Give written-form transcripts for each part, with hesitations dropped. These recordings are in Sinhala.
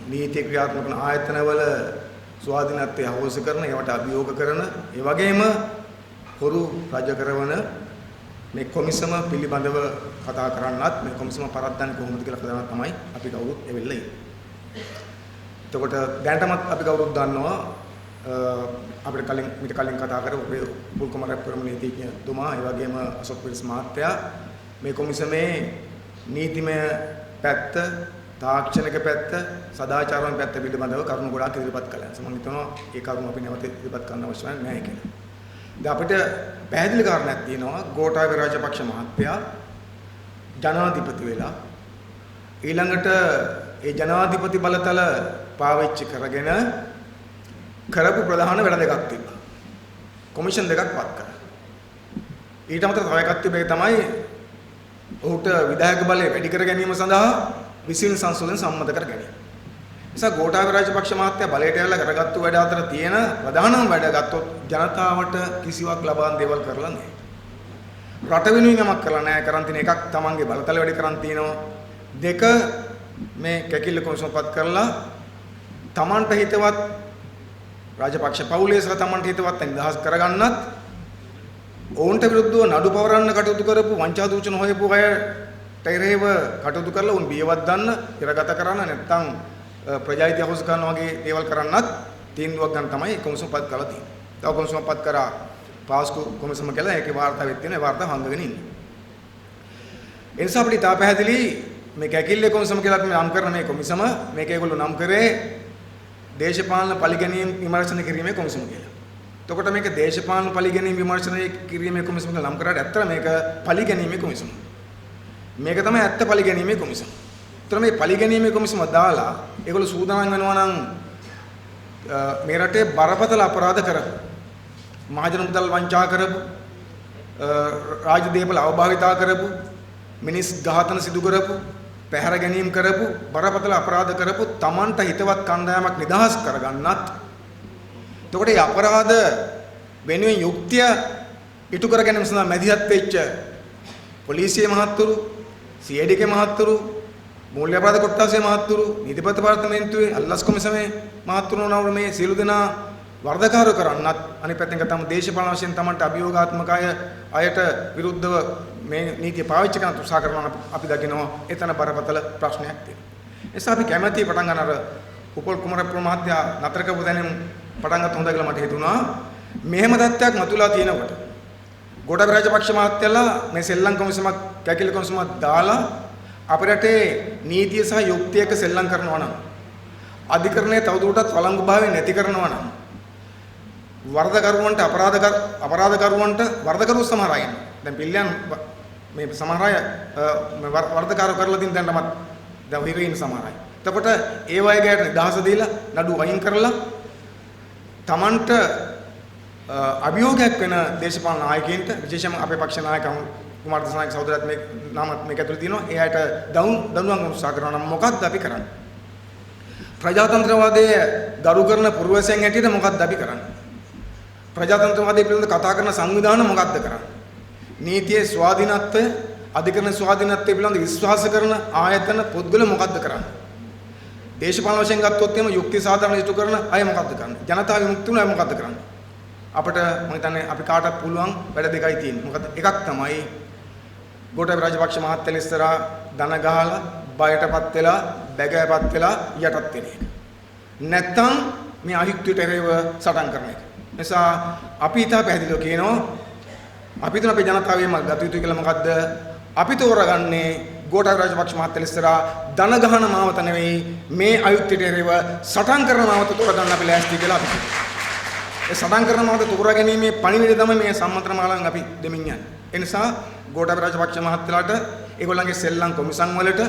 නීති ක්‍රියාත්මක කරන ආයතනවල ස්වාධීනත්වය අවශ්‍ය කරන ඒවට අභියෝග කරන ඒ වගේම හොරු රජ කරන මේ කොමිසම පිළිබඳව කතා කරන්නත් මේ කොමිසම පරද්දන්නේ කොහොමද කියලා කතාවක් තමයි අපි කවුරුත් එවෙල්ලා ඉන්නේ. එතකොට දැනටමත් අපි කවුරුත් දන්නවා අපිට මීට කලින් කතා කරපු පුල් කුමාරපුරම නීතිඥතුමා ඒ වගේම අශෝක් පිරිස් මහත්තයා මේ කොමිසමේ නීතිමය පැත්ත, තාක්ෂණික පැත්ත, සදාචාරමය පැත්ත පිළිබඳව කරුණු ගොඩාක් ඉදිරිපත් කළා. මම හිතනවා ඒ කරුණු අපි නැවත ඉදිරිපත් කරන්න අවශ්‍ය නැහැ කියලා. දැන් අපිට පැහැදිලි කාරණයක් තියෙනවා ගෝඨාභය රාජපක්ෂ මහත්තයා ජනාධිපති වෙලා ඊළඟට ඒ ජනාධිපති බලතල පාවිච්චි කරගෙන කරපු ප්‍රධාන වැඩ දෙකක් තිබ්බා. කොමිෂන් දෙකක් පත් කරා. ඊට අමතරව තව එකක් තිබේ තමයි ඔහුට විධායක බලය වැඩි කර ගැනීම සඳහා විසින් සංශෝධන සම්මත කර ගැනීම. නිසා ගෝඨාභය රාජපක්ෂ මහත්තයා බලයට ඇවිල්ලා කරගත්තු වැඩ අතර තියෙන ප්‍රධානම වැඩ ගත්තොත් ජනතාවට කිසිවක් ලබන දේවල් කරලා නැහැ. රට වෙනුවෙන් යමක් කරලා නැහැ. කරන් තියෙන එකක් තමන්ගේ බලතල වැඩි කරන් තියෙනවා. දෙක මේ කැකිල්ල කොමිසමපත් කරලා තමන්ට හිතවත් රාජපක්ෂ පවුලේ සහ තමන්ට හිතවත් නිදහස් කරගන්නත් ඔවුන්ට විරුද්ධව නඩු පවරන්න කටයුතු කරපු වංචා දූෂණ හොයපු අයට ඉරේව කටයුතු කරලා උන් බියවත් ගන්න, ඉරගත කරන්න නැත්නම් ප්‍රජායිතිය හොස් කරන වගේ දේවල් කරන්නත් තීන්දුවක් ගන්න තමයි කොමිසමපත් කරලා තියෙන්නේ. තව කොමිසමපත් කරා පාස්කු කොමිසම කියලා ඒකේ වාර්තාවෙත් තියෙනවා. ඒ වාර්තාව හංගගෙන ඉන්නේ. ඒ නිසා අපිට තා පැහැදිලි මේ කැකිල්ලේ කොමිසම කියලා අපි නම් කරන මේ කොමිසම මේක ඒගොල්ලෝ නම් කරේ දේශපාලන පරිගැනීම් විමර්ශන කිරීමේ කොමිසම කියලා. එතකොට මේක දේශපාලන පරිගැනීම් විමර්ශන කිරීමේ කොමිසම කියලා නම් කරාට ඇත්තට මේක පරිගැනීමේ කොමිසම. මේක තමයි ඇත්ත පරිගැනීමේ කොමිසම. එතකොට මේ පරිගැනීමේ කොමිසම දාලා ඒගොල්ලෝ සූදානම් වෙනවා නම් මේ රටේ බරපතල අපරාධ කරපු මහජන මුදල් වංචා කරපු රාජ්‍ය දේපල අවභාවිතා කරපු මිනිස් ඝාතන සිදු කරපු පැහැර ගැනීම කරපු බරපතල අපරාධ කරපු Tamanට හිතවත් කණ්ඩායමක් නිදහස් කරගන්නත් එතකොට මේ අපරාධ වෙනුවෙන් යුක්තිය ඉටු කර ගැනීම සඳහා මැදිහත් වෙච්ච පොලිසිය මහත්තුරු, CID මහත්තුරු, මූල්‍ය අපරාධ කොට්ටාසේ මහත්තුරු, නීතිපති දෙපාර්තමේන්තුවේ අල්ලස් කොමිසමේ මහත්තුරු නවර මේ සියලු දෙනා වර්ධකාර කරන්නත් අනිත් පැත්තෙන් ගත්තම දේශපාලන වශයෙන් Tamanට අභියෝගාත්මක අයට විරුද්ධව මේ නීතිය පාවිච්චි කරන උත්සාහ කරනවා අපි දකිනවා එතන බරපතල ප්‍රශ්නයක් තියෙනවා. ඒ නිසා අපි කැමැති පටන් ගන්න අර උපල් කුමාරපුර මහත්තයා නතර කරපු දැනුම් පටන් ගත්ත හොඳයි කියලා මට හිතුණා. මෙහෙම තත්ත්වයක් මතුවලා තියෙනකොට ගෝඨාභය රාජපක්ෂ මහත්තයලා මේ සෙල්ලම් කොමිසමක් කැකිලි කොමිසමක් දාලා අපේ රටේ නීතිය සහ යුක්තියක සෙල්ලම් කරනවා නම් අධිකරණයේ තවදුරටත් වළංගුභාවය නැති කරනවා නම් වර්ධකරුවන්ට අපරාධකරුවන්ට වර්ධකරු සමහර අය දැන් පිළියම් මේ සමහර අය වර්ධකාර කරලා තින් දැන්ටමත් දැන් හිරේ ඉන්න සමහර අය. එතකොට ඒ වගේ නිදහස දීලා නඩු වයින් කරලා Tamanට අභියෝගයක් වෙන දේශපාලන නායකයින්ට විශේෂයෙන්ම අපේ පක්ෂ නායක කුමාර දසනායක සහෝදරත් මේ නාමත් මේක ඇතුළේ තියෙනවා. එයාට දඬුවම් උත්සාහ කරනවා නම් මොකක්ද අපි කරන්නේ? ප්‍රජාතන්ත්‍රවාදයේ ගරු කරන පුරවැසියන් හැටියට මොකක්ද අපි කරන්නේ? ප්‍රජාතන්ත්‍රවාදය පිළිබඳ කතා කරන සංවිධාන මොකක්ද කරන්නේ? නීතියේ ස්වාධීනත්වය, අධිකරණ ස්වාධීනත්වය පිළිබඳ විශ්වාස කරන ආයතන පුද්ගල මොකක්ද කරන්නේ? දේශපාලන වශයෙන් ගත්තොත් එම යුක්ති සාධාරණ ඉෂ්ට කරන අය මොකක්ද කරන්නේ? ජනතා විමුක්තිය අය මොකක්ද කරන්නේ? අපිට මම හිතන්නේ අපි කාටත් පුළුවන් වැඩ දෙකයි තියෙන්නේ. මොකද එකක් තමයි ගෝඨාභය රාජපක්ෂ මහත්තයා ඉස්සරහා දන ගහලා බයටපත් වෙලා බැගෑපත් වෙලා යටත් වෙන එක. නැත්තම් මේ අහික්තුවට එරෙහිව සටන් කරන එක. නිසා අපි ඊට පැහැදිලිව කියනවා අපි තුන අපේ ජනතාවේම ගත යුතු කියලා මොකද්ද? අපි තෝරගන්නේ ගෝඨාභය රාජපක්ෂ මහත්තයා ඉස්සරහා දන ගහන මාවත නෙවෙයි මේ අයුක්තියට එරෙහිව සටන් කරන මාවත තෝරගන්න අපි ලෑස්ති කියලා අපි කියනවා. ඒ සටන් කරන මාවත තෝරා ගැනීමේ පණිවිඩය තමයි මේ සම්මන්ත්‍රණ මාලාවෙන් අපි දෙමින් යන්නේ. ඒ නිසා ගෝඨාභය රාජපක්ෂ මහත්තයාට ඒගොල්ලන්ගේ සෙල්ලම් කොමිසම් වලට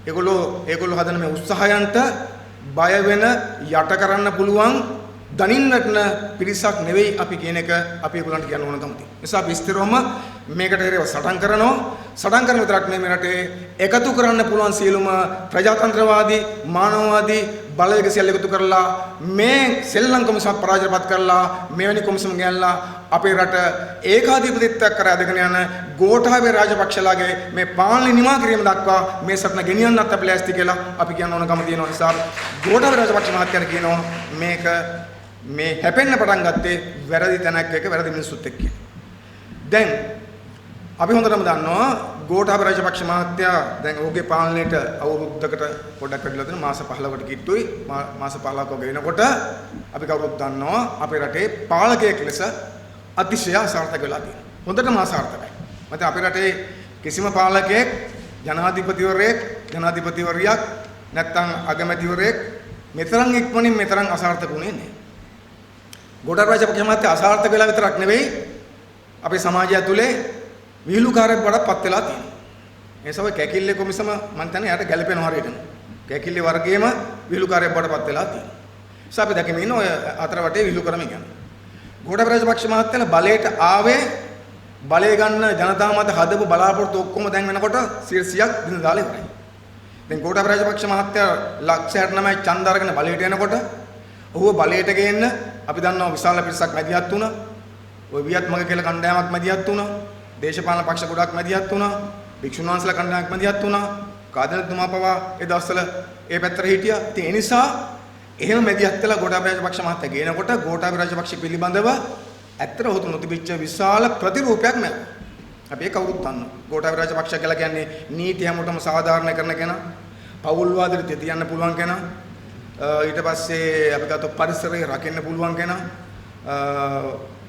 ඒගොල්ලෝ හදන මේ උත්සාහයන්ට බය වෙන යට කරන්න පුළුවන් දනින් නටන පිරිසක් නෙවෙයි අපි කියන එක අපි ඒගොල්ලන්ට කියන්න ඕන කම තියෙනවා. නිසා අපි ස්ථිරවම මේකට හේරව සටන් කරනවා. සටන් කරන විතරක් නෙමෙයි රටේ එකතු කරන්න පුළුවන් සියලුම ප්‍රජාතන්ත්‍රවාදී, මානවවාදී, බලවේග සියල්ල එකතු කරලා මේ සෙල්ලම් කොමිසම පරාජයපත් කරලා මෙවැනි කොමිසම ගෑනලා අපේ රට ඒකාධිපතිත්වයක් කරා දෙගෙන යන ගෝඨාභය රාජපක්ෂලාගේ මේ පාලනය නිමා කිරීම දක්වා මේ සටන ගෙනියන්නත් අපි ලෑස්ති කියලා අපි කියන්න ඕනකම තියෙන නිසා ගෝඨාභය රාජපක්ෂ මහත්තයා කියනවා මේක මේ හැපෙන්න පටන් ගත්තේ වැරදි තැනක් එක වැරදි මිනිස්සුත් එක්ක. දැන් අපි හොඳටම දන්නවා ගෝඨාභය රාජපක්ෂ මහත්තයා දැන් ඔහුගේ පාලනයට අවුරුද්දකට පොඩ්ඩක් වැඩිලා තියෙන මාස 15කට කිට්ටුයි මාස 15ක ගෙනකොට අපි කවුරුත් දන්නවා අපේ රටේ පාලකයෙක් ලෙස අතිශය අසාර්ථක වෙලා තියෙනවා. හොඳටම අසාර්ථකයි. මත අපේ රටේ කිසිම පාලකයෙක් ජනාධිපතිවරයෙක් නැත්නම් අගමැතිවරයෙක් මෙතරම් ඉක්මනින් මෙතරම් අසාර්ථක වුණේ නැහැ. ගෝඨාභය රාජපක්ෂ මහත්තයා අසාර්ථක වෙලා විතරක් නෙවෙයි අපේ සමාජය ඇතුලේ විහිළුකාරයෙක් බවට පත් වෙලා තියෙනවා. ඒ නිසා ඔය කැකිල්ලේ කොමිසම මම හිතන්නේ යාට ගැළපෙන හරියටම. කැකිල්ලේ වර්ගයේම විහිළුකාරයෙක් බවට පත් වෙලා තියෙනවා. නිසා අපි දැකීම ඉන්න ඔය අතර වටේ විහිළු කරමින් යනවා. ගෝඨාභය රාජපක්ෂ මහත්තයා බලයට ආවේ බලය ගන්න ජනතාව මත හදපු බලාපොරොත්තු ඔක්කොම දැන් වෙනකොට 100ක් දින දාලා ඉවරයි. දැන් ගෝඨාභය රාජපක්ෂ මහත්තයා ලක්ෂ 69 ඡන්ද අරගෙන බලයට එනකොට ඔහුව බලයට ගේන්න අපි දන්නවා විශාල පිරිසක් මැදිහත් වුණා. ඔය වියත් මග කියලා කණ්ඩායමක් මැදිහත් වුණා. දේශපාලන පක්ෂ ගොඩක් මැදිහත් වුණා. භික්ෂුන් වහන්සේලා කණ්ඩායමක් මැදිහත් වුණා. කාදනතුමා පවා ඒ දවස්වල ඒ පැත්තට හිටියා. ඉතින් ඒ නිසා එහෙම මැදිහත් වෙලා ගෝඨාභය රාජපක්ෂ මහත්තයා ගේනකොට ගෝඨාභය රාජපක්ෂ පිළිබඳව ඇත්තට ඔහු නොතිබිච්ච විශාල ප්‍රතිරූපයක් නෑ. අපි ඒක කවුරුත් දන්නවා. ගෝඨාභය රාජපක්ෂ කියලා කියන්නේ නීති හැමෝටම සාධාරණ කරන කෙනා. පෞල් වාදයට තියන්න පුළුවන් කෙනා. ඊට පස්සේ අපි ගත්ත පරිසරය රකින්න පුළුවන් කෙනා.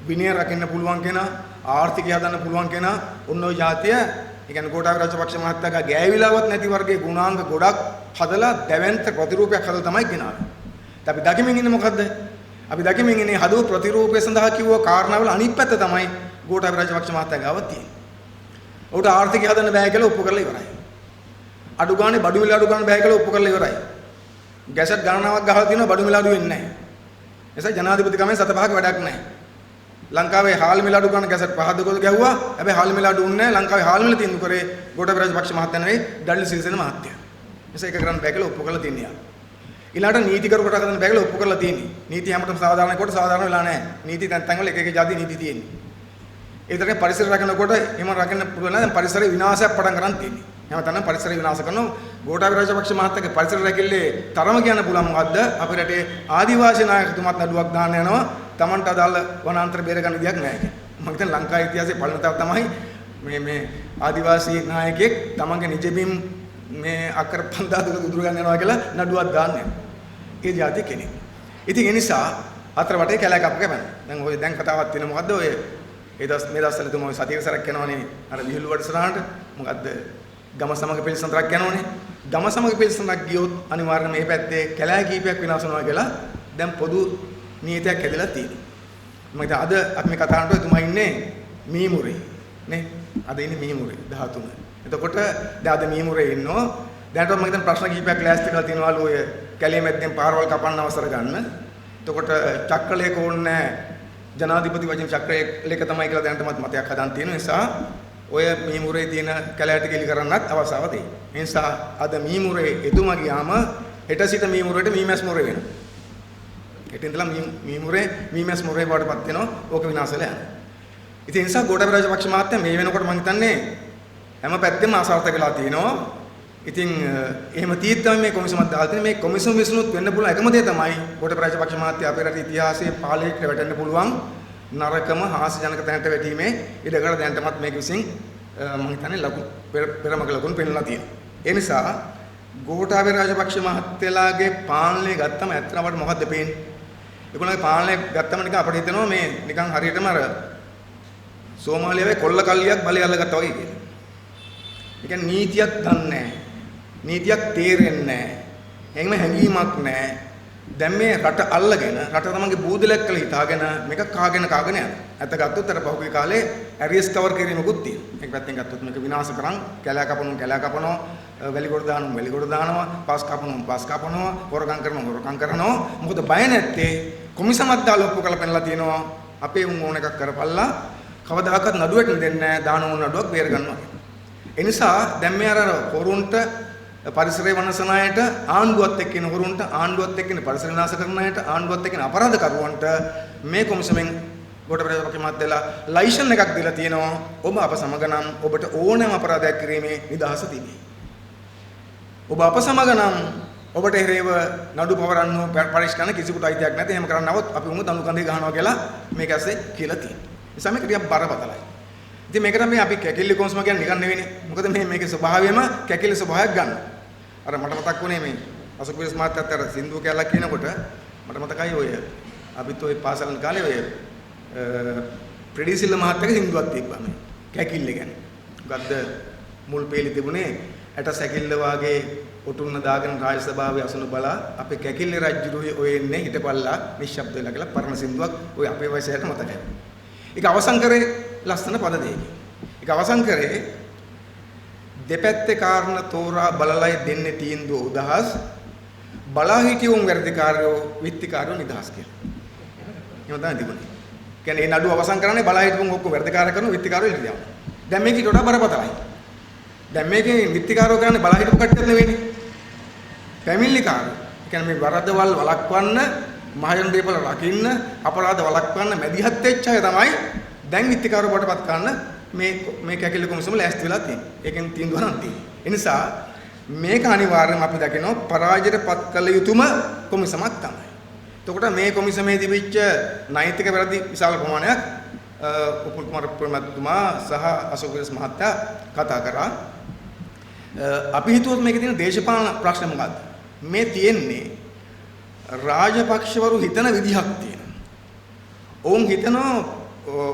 විනය රකින්න පුළුවන් කෙනා. ආර්ථිකය හදන්න පුළුවන් කෙනා. ඔන්න ඔය જાතිය ඒ කියන්නේ ගෝඨාභය රාජපක්ෂ මහත්තයාගේ ගෑවිලාවත් නැති වර්ගයේ ගුණාංග ගොඩක් හදලා දැවැන්ත ප්‍රතිරූපයක් හදලා තමයි ගෙනාවේ. අපි දකිමින් ඉන්නේ මොකද්ද? අපි දකිමින් ඉන්නේ හදව ප්‍රතිරූපය සඳහා කිව්ව කාරණාවල අනිත් පැත්ත තමයි ගෝඨාභය රාජපක්ෂ මහත්තයා ගාව තියෙන්නේ. උට ආර්ථිකය හදන්න බෑ කියලා ඔප්පු කරලා ඉවරයි. අඩු ගානේ බඩු මිල අඩු ගන්න බෑ කියලා ඔප්පු කරලා ඉවරයි. ගැසට් ගණනාවක් ගහලා තියෙනවා බඩු මිල අඩු වෙන්නේ නැහැ. එනිසා ජනාධිපතිකමෙන් 7 පහක වැඩක් නැහැ. ලංකාවේ හාල් මිල අඩු ගන්න ගැසට් 5 දකෝද ගැහුවා. හැබැයි හාල් මිල අඩු වුණේ නැහැ. ලංකාවේ හාල් මිල තීන්දුව කරේ ගෝඨාභය රාජපක්ෂ මහත්තයා නෙවෙයි ඩඩ්ලි සිරිසේන මහත්තයා. එනිසා ඒක කරන්න බෑ කියලා ඔප්පු කරලා තියන්නේ යා. ඊළාට නීතිකරු කොට හදන්න බෑ කියලා ඔප්පු කරලා තියෙන්නේ. නීති හැමතෙම සාධාරණ කොට සාධාරණ වෙලා නැහැ. නීති තැන් වල එක එක જાති නීති තියෙන්නේ. ඒතරේ පරිසර රකින්නකොට එහෙම රකින්න පුළුවන් නැහැ. දැන් පරිසර විනාශයක් පටන් ගන්න තියෙන්නේ. හැමතැනම පරිසර විනාශ කරනවා. ගෝඨාභය රාජපක්ෂ මහත්තයාගේ පරිසර රැකිල්ලේ තරම කියන්න පුළුවන් මොකද්ද? අපේ රටේ ආදිවාසී නායකතුමාත් නඩුවක් දාන්න යනවා. Tamanට අදාළ වනාන්තර බේර ගන්න විදියක් නැහැ. මම හිතන්නේ ලංකාවේ ඉතිහාසයේ පළවෙනි තමයි මේ ආදිවාසී නායකයෙක් තමන්ගේ නිජබිම් මේ අක්කර 5000 දුර ගන්න යනවා කියලා නඩුවක් දාන්නේ. ඒ જાති කෙනෙක්. ඉතින් ඒ නිසා අතර වටේ කැලයක් අප කැපෙන. දැන් ඔය දැන් කතාවක් තියෙන මොකද්ද ඔය මේ දවස්වල තුම ඔය සතිය සරක් යනවනේ අර විහිළු වඩසරහට මොකද්ද ගම සමග පිළිසඳරක් යනවනේ. ගම සමග පිළිසඳරක් ගියොත් අනිවාර්යයෙන් මේ පැත්තේ කැලෑ කීපයක් විනාශ වෙනවා කියලා දැන් පොදු නීතියක් හැදලා තියෙනවා. මම හිතා අද අපි මේ කතා කරනකොට එතුමා ඉන්නේ මීමුරේ නේ. අද ඉන්නේ මීමුරේ 13. එතකොට දැන් අද මීමුරේ ඉන්නවා. දැනට මම හිතන ප්‍රශ්න කිහිපයක් ලෑස්ති කරලා තියෙනවලු ඔය කැලේ මැද්දෙන් පාරවල් කපන්න අවසර ගන්න. එතකොට චක්‍රලේක ඕනේ ජනාධිපති වචන චක්‍රලේක තමයි කියලා දැනටමත් මතයක් හදන් තියෙන නිසා ඔය මීමුරේ තියෙන කැලෑට කෙලි කරන්නත් අවශ්‍යව දෙයි. ඒ නිසා අද මීමුරේ එතුමා ගියාම හෙට සිට මීමුරේට මීමැස් මොරේ වෙනවා. හෙට ඉඳලා මීමුරේ මීමැස් මොරේ බවටපත් වෙනවා. ඕක විනාශ වෙලා යනවා. ඉතින් ඒ නිසා ගෝඨාභය රාජපක්ෂ මහත්තයා මේ වෙනකොට මම හිතන්නේ හැම පැත්තෙම අසාර්ථක වෙලා තියෙනවා. ඉතින් එහෙම තීත්වම මේ කොමිසමක් දාලා තියෙන මේ කොමිසම විසුණුත් වෙන්න පුළුවන් එකම දේ තමයි ගෝඨාභය රාජපක්ෂ මහත්තයා අපේ රටේ ඉතිහාසයේ පාලනයට වැටෙන්න පුළුවන් නරකම හාස්‍යජනක තැනට වැටීමේ ඉඩකඩ දැනටමත් මේක විසින් මම හිතන්නේ ලකුණු පෙරමග ලකුණු පෙන්නලා තියෙනවා. ඒ නිසා ගෝඨාභය රාජපක්ෂ මහත්තයාගේ පාලනය ගත්තම ඇත්තටම අපිට මොකද්ද පේන්නේ? ඒගොල්ලන්ගේ පාලනය ගත්තම නිකන් අපිට හිතෙනවා මේ නිකන් හරියටම අර සෝමාලියාවේ කොල්ල කල්ලියක් බලය අල්ලගත්තා වගේ කියලා. ඒ කියන්නේ නීතියක් දන්නේ නැහැ. නීතියක් තේරෙන්නේ නැහැ. එහෙම හැඟීමක් නැහැ. දැන් මේ රට අල්ලගෙන රට තමන්ගේ බූදලයක් කියලා හිතාගෙන මේක කාගෙන යනවා. ඇත්ත ගත්තොත් අර පහුගිය කාලේ ඇරියස් කවර් කිරීමකුත් තියෙනවා. මේක පැත්තෙන් ගත්තොත් මේක විනාශ කරන් කැලෑ කපනවා, වැලිගොඩ දානවා, පාස් කපනවා, හොරකම් කරනවා. මොකද බය නැත්තේ කොමිසමක් දාලා ඔප්පු කරලා පෙන්නලා තියෙනවා. අපේ උන් ඕන එකක් කරපල්ලා කවදාකවත් නඩුවට දෙන්නේ නැහැ. දාන ඕන නඩුවක් බේර ගන්නවා. ඒ නිසා දැන් මේ අර හොරුන්ට පරිසරය වනසන අයට ආණ්ඩුවත් එක්ක ඉන හොරුන්ට ආණ්ඩුවත් එක්ක ඉන පරිසර විනාශ කරන අයට ආණ්ඩුවත් එක්ක ඉන අපරාධකරුවන්ට මේ කොමිසමෙන් ගෝඨාභය රාජපක්ෂ මහත්තයලා ලයිසන් එකක් දීලා තියෙනවා ඔබ අප සමග නම් ඔබට ඕනෑම අපරාධයක් කිරීමේ නිදහස තිබේ. ඔබ අප සමග නම් ඔබට එරෙහිව නඩු පවරන්න පරිස්කරණ කිසිකුට අයිතියක් නැති. එහෙම කරන්නවොත් අපි උඹ දණු කඳේ ගහනවා කියලා මේක ඇස්සේ කියලා තියෙනවා. ඒ නිසා මේක ටිකක් බරපතලයි. ඉතින් මේකට මේ අපි කැකිලි කොන්ස්ම කියන්නේ නිකන් නෙවෙයිනේ. මොකද මේකේ ස්වභාවයම කැකිලි ස්වභාවයක් ගන්න. අර මට මතක් වුණේ මේ අසුපිරස් මහත්තයාත් අර සින්දුව කැලක් කියනකොට මට මතකයි ඔය අපිත් ඔය පාසල් යන කාලේ ඔය ප්‍රෙඩිසිල්ල මහත්තයාගේ සින්දුවක් තිබ්බා මේ කැකිල්ල ගැන. මොකද්ද මුල් පේලි තිබුණේ ඇට සැකිල්ල වාගේ උටුන්න දාගෙන රාජ සභාවේ අසුන බලා අපේ කැකිල්ල රජුරුයි ඔය එන්නේ හිටපල්ලා නිශ්ශබ්ද වෙලා කියලා පරණ සින්දුවක් ඔය අපේ වයසට මතකයි. ඒක අවසන් කරේ ලස්සන පද දෙකකින්. ඒක අවසන් කරේ දෙපැත්තේ කාරණා තෝරා බලලයි දෙන්නේ තීන්දුව උදහස් බලා හිටියුන් වැඩිකාරයෝ විත්තිකාරයෝ නිදහස් කියලා. එහෙම තමයි තිබුණේ. කියන්නේ මේ නඩුව අවසන් කරන්නේ බලා හිටියුන් ඔක්කොම වැඩිකාරය කරන විත්තිකාරයෝ ඉල්ල දානවා. දැන් මේක ඊට වඩා බරපතලයි. දැන් මේකේ විත්තිකාරයෝ කරන්නේ බලා හිටපු කට්ටියක් නෙවෙයිනේ. ෆැමිලිකාරයෝ. කියන්නේ මේ වරදවල් වළක්වන්න මහජන දේපල රකින්න අපරාධ වළක්වන්න මැදිහත් වෙච්ච අය තමයි දැන් විත්තිකාරයෝ බවටපත් කරන්න මේ කැකිලි කොමිසම ලෑස්ති වෙලා තියෙන්නේ. ඒකෙන් තීන්දුව ගන්න තියෙන්නේ. ඒ නිසා මේක අනිවාර්යයෙන්ම අපි දකිනවා පරාජයටපත් කළ යුතුම කොමිසමක් තමයි. එතකොට මේ කොමිසමේ තිබිච්ච නෛතික වැරදි විශාල ප්‍රමාණයක් උපුල් කුමාර ප්‍රමතුමා සහ අශෝක විරස් මහත්තයා කතා කරා. අපි හිතුවොත් මේකේ තියෙන දේශපාලන ප්‍රශ්න මොකක්ද? මේ තියෙන්නේ රාජපක්ෂවරු හිතන විදිහක් තියෙනවා. ඔවුන් හිතනවා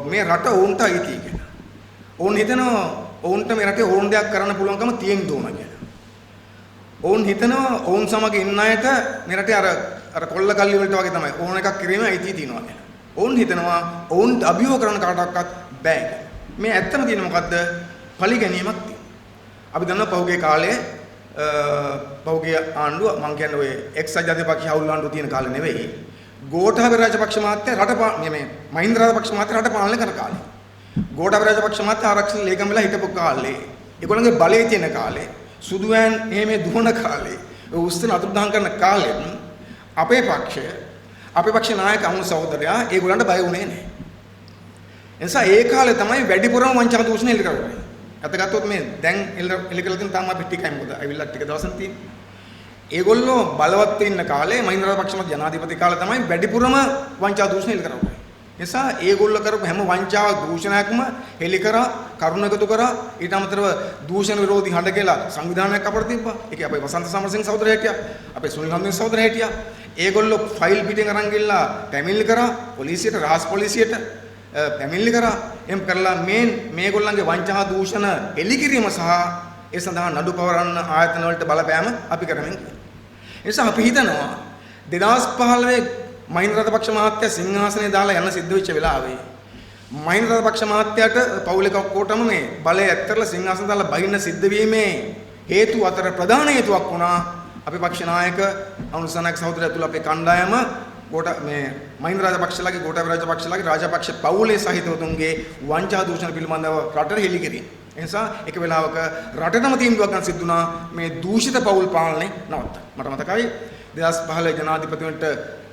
මේ රට ඔවුන්ට අයිති කියලා. ඔවුන් හිතනවා ඔවුන්ට මේ රටේ ඕන දෙයක් කරන්න පුළුවන්කම තියෙන්න ඕන කියලා. ඔවුන් හිතනවා ඔවුන් සමග ඉන්න අයට මේ රටේ අර කොල්ල කල්ලි වලට වගේ තමයි ඕන එකක් කිරීමේ අයිතිය තියෙනවා කියලා. ඔවුන් හිතනවා ඔවුන් අභියෝග කරන කාටවත් බෑ කියලා. මේ ඇත්තම තියෙන මොකද්ද? පරිගැනීමක් තියෙනවා. අපි දන්නවා පහුගිය කාලේ පහුගිය ආණ්ඩුව මම කියන්නේ ඔය එක්සත් ජාතිපක්ෂ හවුල් ආණ්ඩුව තියෙන කාලේ නෙවෙයි. ගෝඨාභය රාජපක්ෂ මහත්තයා රට මේ මහින්ද රාජපක්ෂ මහත්තයා රට පාලනය කරන කාලේ. ගෝඨාභය රාජපක්ෂ මහත්තයා ආරක්ෂක ලේකම් වෙලා හිටපු කාලේ. ඒගොල්ලන්ගේ බලය තියෙන කාලේ. සුදුවෑන් එහෙම දුවන කාලේ. උස්තන අතුරුදහන් කරන කාලේ අපේ පක්ෂ නායක අමුණු සහෝදරයා ඒගොල්ලන්ට බය වුණේ නැහැ. එනිසා ඒ කාලේ තමයි වැඩිපුරම වංචා දූෂණ එල්ල කරන්නේ. අත ගත්තොත් මේ දැන් එල්ල කරලා තියෙන තාම අපි ටිකයි මොකද අවිල්ලක් ටික දවසක් තියෙන්නේ. ඒගොල්ලෝ බලවත් ඉන්න කාලේ මහින්ද රාජපක්ෂ මහත් ජනාධිපති කාලේ තමයි වැඩිපුරම වංචා දූෂණ එල්ල කරන්නේ. නිසා ඒගොල්ලෝ කරපු හැම වංචා දූෂණයක්ම හෙලි කරා කරුණ එකතු කරා ඊට අමතරව දූෂණ විරෝධී හඬ කියලා සංවිධානයක් අපට තිබ්බා. ඒකේ අපේ වසන්ත සමරසිංහ සහෝදරයා හිටියා. අපේ සුනිල් හම්දින් සහෝදරයා හිටියා. ඒගොල්ලෝ ෆයිල් පිටින් අරන් ගිහලා පැමිණිලි කරා පොලිසියට රාජ් පොලිසියට පැමිණිලි කරා. එම් කරලා මේගොල්ලන්ගේ වංචා දූෂණ එලි කිරීම සහ ඒ සඳහා නඩු පවරන්න ආයතන වලට බලපෑම අපි කරමින් ඉන්නවා. ඒ නිසා අපි හිතනවා 2015 මහින්ද රාජපක්ෂ මහත්තයා සිංහාසනේ දාලා යන්න සිද්ධ වෙච්ච වෙලාවේ මහින්ද රාජපක්ෂ මහත්තයාට පවුලේ ඔක්කොටම මේ බලය ඇත්තරලා සිංහාසන දාලා බහින්න සිද්ධ වීමේ හේතු අතර ප්‍රධාන හේතුවක් වුණා අපේ පක්ෂ නායක අනුසනායක සහෝදරයා තුල අපේ කණ්ඩායම මහින්ද රාජපක්ෂලාගේ ගෝඨාභය රාජපක්ෂලාගේ රාජපක්ෂ පවුලේ සහිතවතුන්ගේ වංචා දූෂණ පිළිබඳව රටට හෙළි කිරීම. ඒ නිසා එක වෙලාවක රටටම තීන්දුවක් ගන්න සිද්ධ වුණා මේ දූෂිත පවුල් පාලනය නවත්ත. මට මතකයි 2015 ජනාධිපතිවන්ට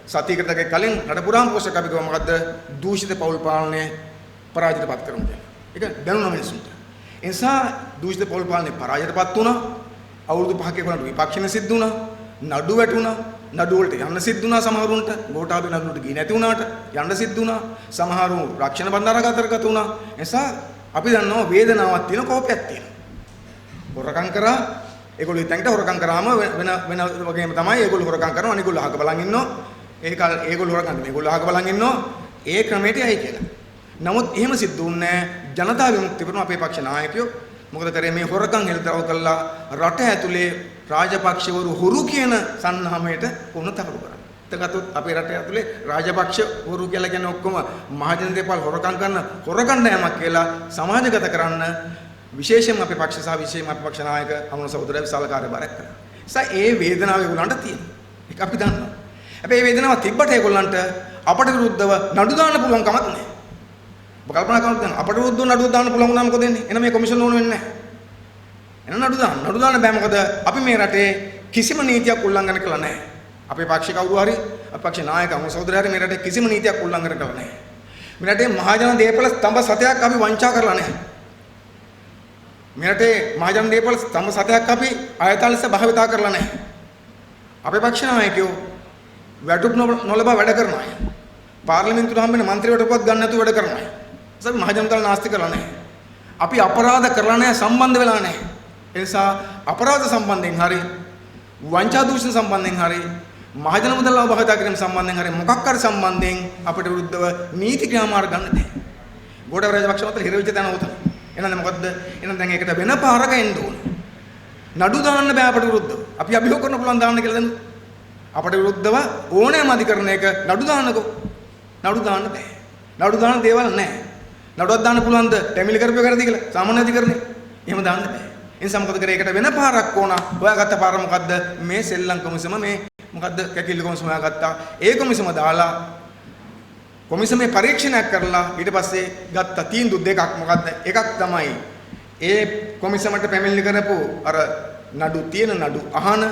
සතියකට කලින් රට පුරාම පෝෂක අපි කිව්වා මොකද්ද දූෂිත පවුල් පාලනය පරාජයටපත් කරමු කියලා. ඒක දැනුණා මිනිස්සුන්ට. ඒ නිසා දූෂිත පවුල් පාලනය පරාජයටපත් වුණා. අවුරුදු 5ක වලට විපක්ෂණ සිද්ධ වුණා. නඩු වැටුණා. නඩු වලට යන්න සිද්ධ වුණා සමහරුන්ට. ගෝඨාභය නඩුවට ගියේ නැති වුණාට යන්න සිද්ධ වුණා. සමහරු රක්ෂණ බණ්ඩාරගතකට වුණා. ඒ නිසා අපි දන්නවා වේදනාවක් තියෙන කෝපයක් තියෙනවා. හොරකම් කරා ඒගොල්ලෝ හිතන්නේ හොරකම් කරාම වෙන වගේම තමයි ඒගොල්ලෝ හොරකම් කරනවා. අනිගොල්ලෝ අහක බලන් ඉන්නවා. ඒගොල්ලෝ හොරකම් මේගොල්ලෝ අහක බලන් ඉන්නවා. ඒ ක්‍රමයට යයි කියලා. නමුත් එහෙම සිද්ධ වුණේ ජනතා විමුක්ති පෙරමුණ අපේ පක්ෂ නායකයෝ මොකද කරේ මේ හොරකම් හෙළිදරව් කළා රට ඇතුලේ රාජපක්ෂවරු හුරු කියන සන්නාමයට උණතකරු කරා. එතකටත් අපේ රට ඇතුලේ රාජපක්ෂවරු කියලා කියන්නේ ඔක්කොම මහජන දේපල් හොරකම් කරන හොරකම් නෑමක් කියලා සමාජගත කරන්න විශේෂයෙන්ම අපේ පක්ෂ සහ විශේෂයෙන්ම අපේ පක්ෂ නායක අමුණු සහෝදරයා විශාල කාර්යභාරයක් කරා. ඒ වේදනාව ඒගොල්ලන්ට තියෙනවා. ඒක අපි දන්නවා. හැබැයි මේ වේදනාව තිබ්බට ඒගොල්ලන්ට අපට විරුද්ධව නඩු දාන්න පුළුවන් කමක් නැහැ. ඔබ කල්පනා කරන්න අපට විරුද්ධව නඩු දාන්න පුළුවන් වුණා මොකද වෙන්නේ? එහෙනම් මේ කොමිෂන් ඕන වෙන්නේ නැහැ. එන නඩු දාන්න බෑ මොකද අපි මේ රටේ කිසිම නීතියක් උල්ලංඝනය කළා නැහැ. අපේ පක්ෂ කවුරු හරි අපේ පක්ෂ නායක අමු සහෝදරයා හරි මේ රටේ කිසිම නීතියක් උල්ලංඝනය කළා නැහැ. මේ රටේ මහජන දේපල ස්තම්භ සතයක් අපි වංචා කරලා නැහැ. මේ රටේ මහජන දේපල ස්තම්භ සතයක් අපි අයථා ලෙස භාවිතා කරලා නැහැ. අපේ පක්ෂ නායකයෝ වැටුප් නොලබා වැඩ කරන අය. පාර්ලිමේන්තුවට හම්බෙන മന്ത്രിවටපත් ගන්න නැතුව වැඩ කරන අය. ඒසම මහජනතාව නාස්ති කරලා නැහැ. අපි අපරාධ කරලා නැහැ, සම්බන්ධ වෙලා නැහැ. ඒ නිසා අපරාධ සම්බන්ධයෙන් හරි වංචා දූෂණ සම්බන්ධයෙන් හරි මහජන මුදල් අවබෝධ කිරීම සම්බන්ධයෙන් හරි මොකක් හරි සම්බන්ධයෙන් අපිට විරුද්ධව නීති ක්‍රියාමාර්ග ගන්න නැහැ. ගෝඨාභය රාජපක්ෂ මහතා හිරවිච්ච තැන උතන. එහෙනම් මොකද්ද? එහෙනම් දැන් ඒකට වෙන පාරක එන්න ඕන. නඩු දාන්න බෑ අපට විරුද්ධව. අපි අභියෝග කරන්න පුළුවන් දාන්න කියලා දැන් අපට විරුද්ධව ඕනෑම අධිකරණයක නඩු දාන්නකෝ. නඩු දාන්න බෑ. නඩු දාන්න දේවල් නැහැ. නඩුවක් දාන්න පුළුවන්ද? ටැමිලි කරපු කරද කියලා සාමාන්‍ය අධිකරණේ. එහෙම දාන්න බෑ. ඒ නිසා මොකද කරේ? ඒකට වෙන පාරක් ඕන. හොයාගත්ත පාර මොකද්ද? මේ සෙල්ලම් කොමිසම මේ මොකද්ද? කැකිලි කොමිසම හොයාගත්තා. ඒ කොමිසම දාලා කොමිසමේ පරීක්ෂණයක් කරලා ඊට පස්සේ ගත්ත තීන්දුව දෙකක් මොකද්ද? එකක් තමයි ඒ කොමිසමට පැමිණිලි කරපු අර නඩු තියෙන නඩු අහන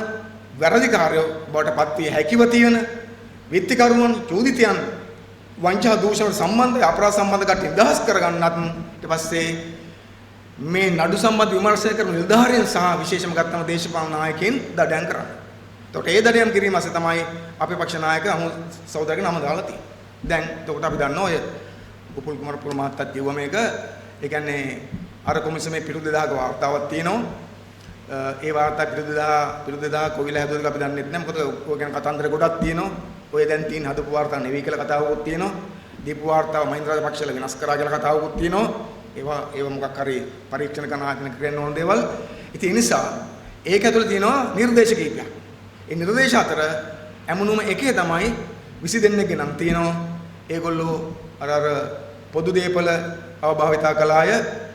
වැරදිකාරයෝ බවට පත් විය හැකිව තියෙන විත්තිකරුවන් චෝදිතයන් වංචා දූෂණ සම්බන්ධ අපරාධ සම්බන්ධ කට්ටිය නිදහස් කරගන්නත් ඊට පස්සේ මේ නඩු සම්බන්ධ විමර්ශනය කරන නිලධාරීන් සහ විශේෂම ගත්තම දේශපාලන නායකයන් දඩයන් කරන්නේ. එතකොට ඒ දඩයන් කිරීම ඇස්සේ තමයි අපේ පක්ෂ නායක අමු සහෝදරගේ නම දාලා තියෙන්නේ. දැන් එතකොට අපි දන්නවා ඔය උපුල් කුමාරපුර මහත්තයා කිව්ව මේක ඒ කියන්නේ අර කොමිසමේ පිටු 2000ක වාර්තාවක් තියෙනවා. ඒ වාර්තා පිටු 2000 කොවිල හැදුවද අපි දන්නේ නැහැ. මොකද ඔය ගැන කතන්දර ගොඩක් තියෙනවා. ඔය දැන් තියෙන හදපු වාර්තා නෙවෙයි කියලා කතාවකුත් තියෙනවා. දීපු වාර්තාව මහින්ද රාජපක්ෂල වෙනස් කරා කියලා කතාවකුත් තියෙනවා. ඒවා මොකක් හරි පරීක්ෂණ කරන ආයතන කරන්න ඕන දේවල්. ඉතින් ඒ නිසා ඒක ඇතුළේ තියෙනවා නිර්දේශ කීපයක්. ඒ නිර්දේශ අතර ඇමුණුම එකේ තමයි 20 දෙනෙක්ගේ නම් තියෙනවා. ඒගොල්ලෝ අර පොදු දේපල අවභාවිතා කළාය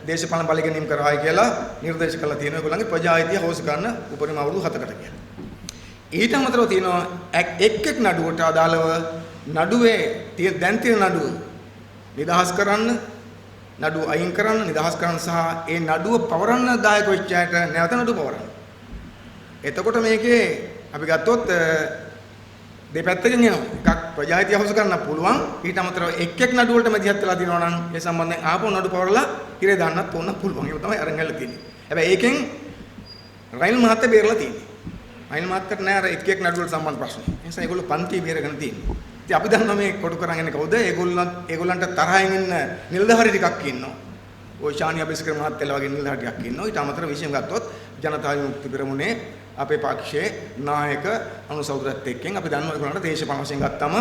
දේශපාලන බල ගැනීම කරායි කියලා නිර්දේශ කළා තියෙනවා. ඒගොල්ලන්ගේ ප්‍රජායිතිය හොස් ගන්න උපරිම අවුරුදු 7කට කියලා. ඊට අමතරව තියෙනවා එක් නඩුවට අදාළව නඩුවේ දැන් තියෙන නඩුව නිදහස් කරන්න, නඩුව අයින් කරන්න, නිදහස් කරන්න සහ ඒ නඩුව පවරන්න දායක වෙච්ච අයට නැවත නඩුව පවරන්න. එතකොට මේකේ අපි ගත්තොත් දෙපැත්තකින් එනවා. එකක් ප්‍රජායිතිය හොස් ගන්න පුළුවන්. ඊට අමතරව එක් නඩුව වලට මැදිහත් වෙලා දිනනවා නම් ඒ සම්බන්ධයෙන් ආපහු නඩු පවරලා ඉරේ දාන්නත් ඕන පුළුවන්. ඒක තමයි අරන් ගල්ලා තියෙන්නේ. හැබැයි ඒකෙන් රයිල් මහත්තයා බේරලා තියෙන්නේ. අයින් මාත්‍යට නෑ අර එක් නඩු වල සම්බන්ධ ප්‍රශ්න. ඒ නිසා ඒගොල්ලෝ පන්ති බේරගෙන තියෙනවා. ඉතින් අපි දන්නවා මේ කොටු කරන් යන්නේ කවුද? ඒගොල්ලන්ට තරහින් ඉන්න නිලධාරි ටිකක් ඉන්නවා. ඔය ශානි අබේස්කර මහත්තයලා වගේ නිලධාරි ටිකක් ඉන්නවා. ඊට අමතරව විශේෂයෙන් ගත්තොත් ජනතා විමුක්ති පෙරමුණේ අපේ පක්ෂයේ නායක අනුසෞදරත් එක්කෙන් අපි දන්නවා ඒගොල්ලන්ට දේශපාලන වශයෙන් ගත්තම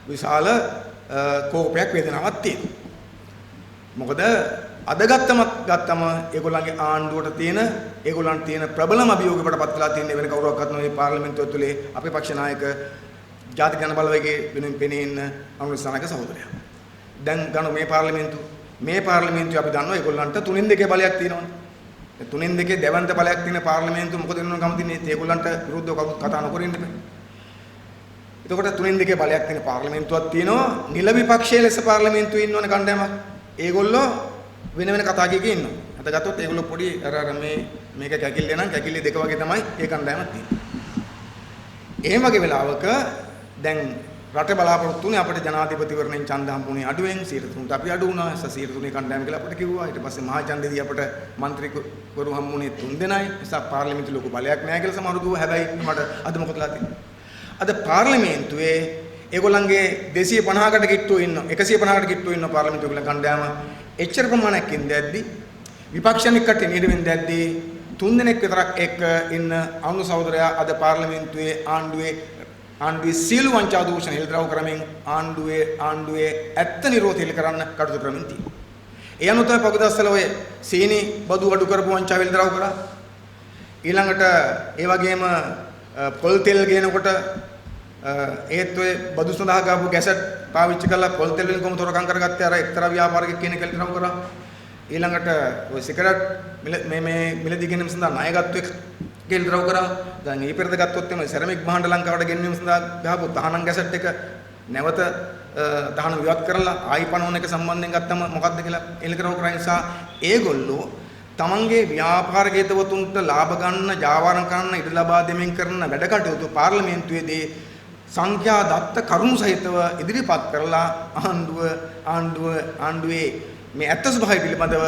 විශාල කෝපයක් වේදනාවක් තියෙනවා. මොකද අද ගත්තම ඒගොල්ලන්ගේ ආණ්ඩුවට තියෙන ඒගොල්ලන්ට තියෙන ප්‍රබලම අභියෝගයකට පත් වෙලා තියෙන වෙන කවුරක්වත් නෙවෙයි පාර්ලිමේන්තුව තුලේ අපේ පක්ෂ නායක ජාතික ජන බලවේගයේ වෙනුවෙන් පෙනී ඉන්න අනුරසනායක සහෝදරයා. දැන් ගන්න මේ පාර්ලිමේන්තුව අපි දන්නවා ඒගොල්ලන්ට 3/2 බලයක් තියෙනවනේ. 3/2 දෙවන්ත බලයක් තියෙන පාර්ලිමේන්තුව මොකද වෙනවද කමතින්නේ ඒගොල්ලන්ට විරුද්ධව කතා නොකර ඉන්න බෑ. එතකොට 3/2 බලයක් තියෙන පාර්ලිමේන්තුවක් තියෙනවා. නිල විපක්ෂයේ ලෙස පාර්ලිමේන්තුවේ ඉන්නවනේ කණ්ඩායමක්. ඒගොල්ලෝ වෙන කතා කියක ඉන්නවා. අද ගත්තොත් ඒගොල්ලෝ පොඩි අර මේක කැකිල්ල නම් කැකිලි දෙක වගේ තමයි ඒ කණ්ඩායමක් තියෙන්නේ. එහෙම වගේ වෙලාවක දැන් රට බලාපොරොත්තු වෙන්නේ අපිට ජනාධිපතිවරණයෙන් ඡන්ද හම්බුනේ අඩුවෙන් 103ට අපි අඩු වුණා. 103 කණ්ඩායම කියලා අපිට කිව්වා. ඊට පස්සේ මහා ඡන්දෙදී අපිට മന്ത്രിවරු හම්බුනේ 3 දෙනයි. නිසා පාර්ලිමේන්තුවේ ලොකු බලයක් නැහැ කියලා සමහරු කිව්වා. හැබැයි මට අද මොකදලා තියෙන්නේ? අද පාර්ලිමේන්තුවේ ඒගොල්ලන්ගේ 250කට කිට්ටුව ඉන්නවා. 150කට කිට්ටුව ඉන්නවා පාර්ලිමේන්තුවේ ඒගොල්ලන් කණ්ඩායම. එච්චර ප්‍රමාණයක් ඉඳද්දි විපක්ෂණික කට්ටිය නිරමින් දැද්දි 3 දෙනෙක් විතරක් එක්ක ඉන්න අනු සහෝදරයා අද පාර්ලිමේන්තුවේ ආණ්ඩුවේ සීළු වංචා දූෂණ හෙළිදරව් කරමින් ආණ්ඩුවේ ඇත්ත නිරෝධය කරන්න කටයුතු කරමින් තියෙනවා. ඒ අනුව තමයි පොගදස්සල ඔය සීනි බදු අඩු කරපු වංචා හෙළිදරව් කරා. ඊළඟට ඒ වගේම පොල් තෙල් ගේනකොට ඒත් ඔය බදු සඳහා ගාපු ගැසට් පාවිච්චි කරලා පොල් තෙල් වලින් කොහොමද හොරකම් කරගත්තේ අර එක්තරා ව්‍යාපාරිකයෙක් කෙනෙක් හෙළිදරව් කරා. ඊළඟට ඔය සිගරට් මේ මිලදී ගැනීම සඳහා ණයගත්තු හෙළිදරව් කරා. දැන් මේ පෙරද ගත්තොත් එimhe සෙරමික් භාණ්ඩ ලංකාවට ගෙන්වීම සඳහා ගහපු තහනම් ගැසට් එක නැවත තහනම් විවත් කරලා ආයි පනවන එක සම්බන්ධයෙන් ගත්තම මොකක්ද කියලා එළිකරව කරා නිසා ඒගොල්ලෝ තමන්ගේ ව්‍යාපාර හේතුවතුන්ට ලාභ ගන්න, ජාවාරම් කරන්න, ඉඩ ලබා දෙමින් කරන වැඩ කටයුතු පාර්ලිමේන්තුවේදී සංඛ්‍යා දත්ත කරුණු සහිතව ඉදිරිපත් කරලා ආණ්ඩුවේ මේ ඇත්ත ස්වභාවය පිළිබඳව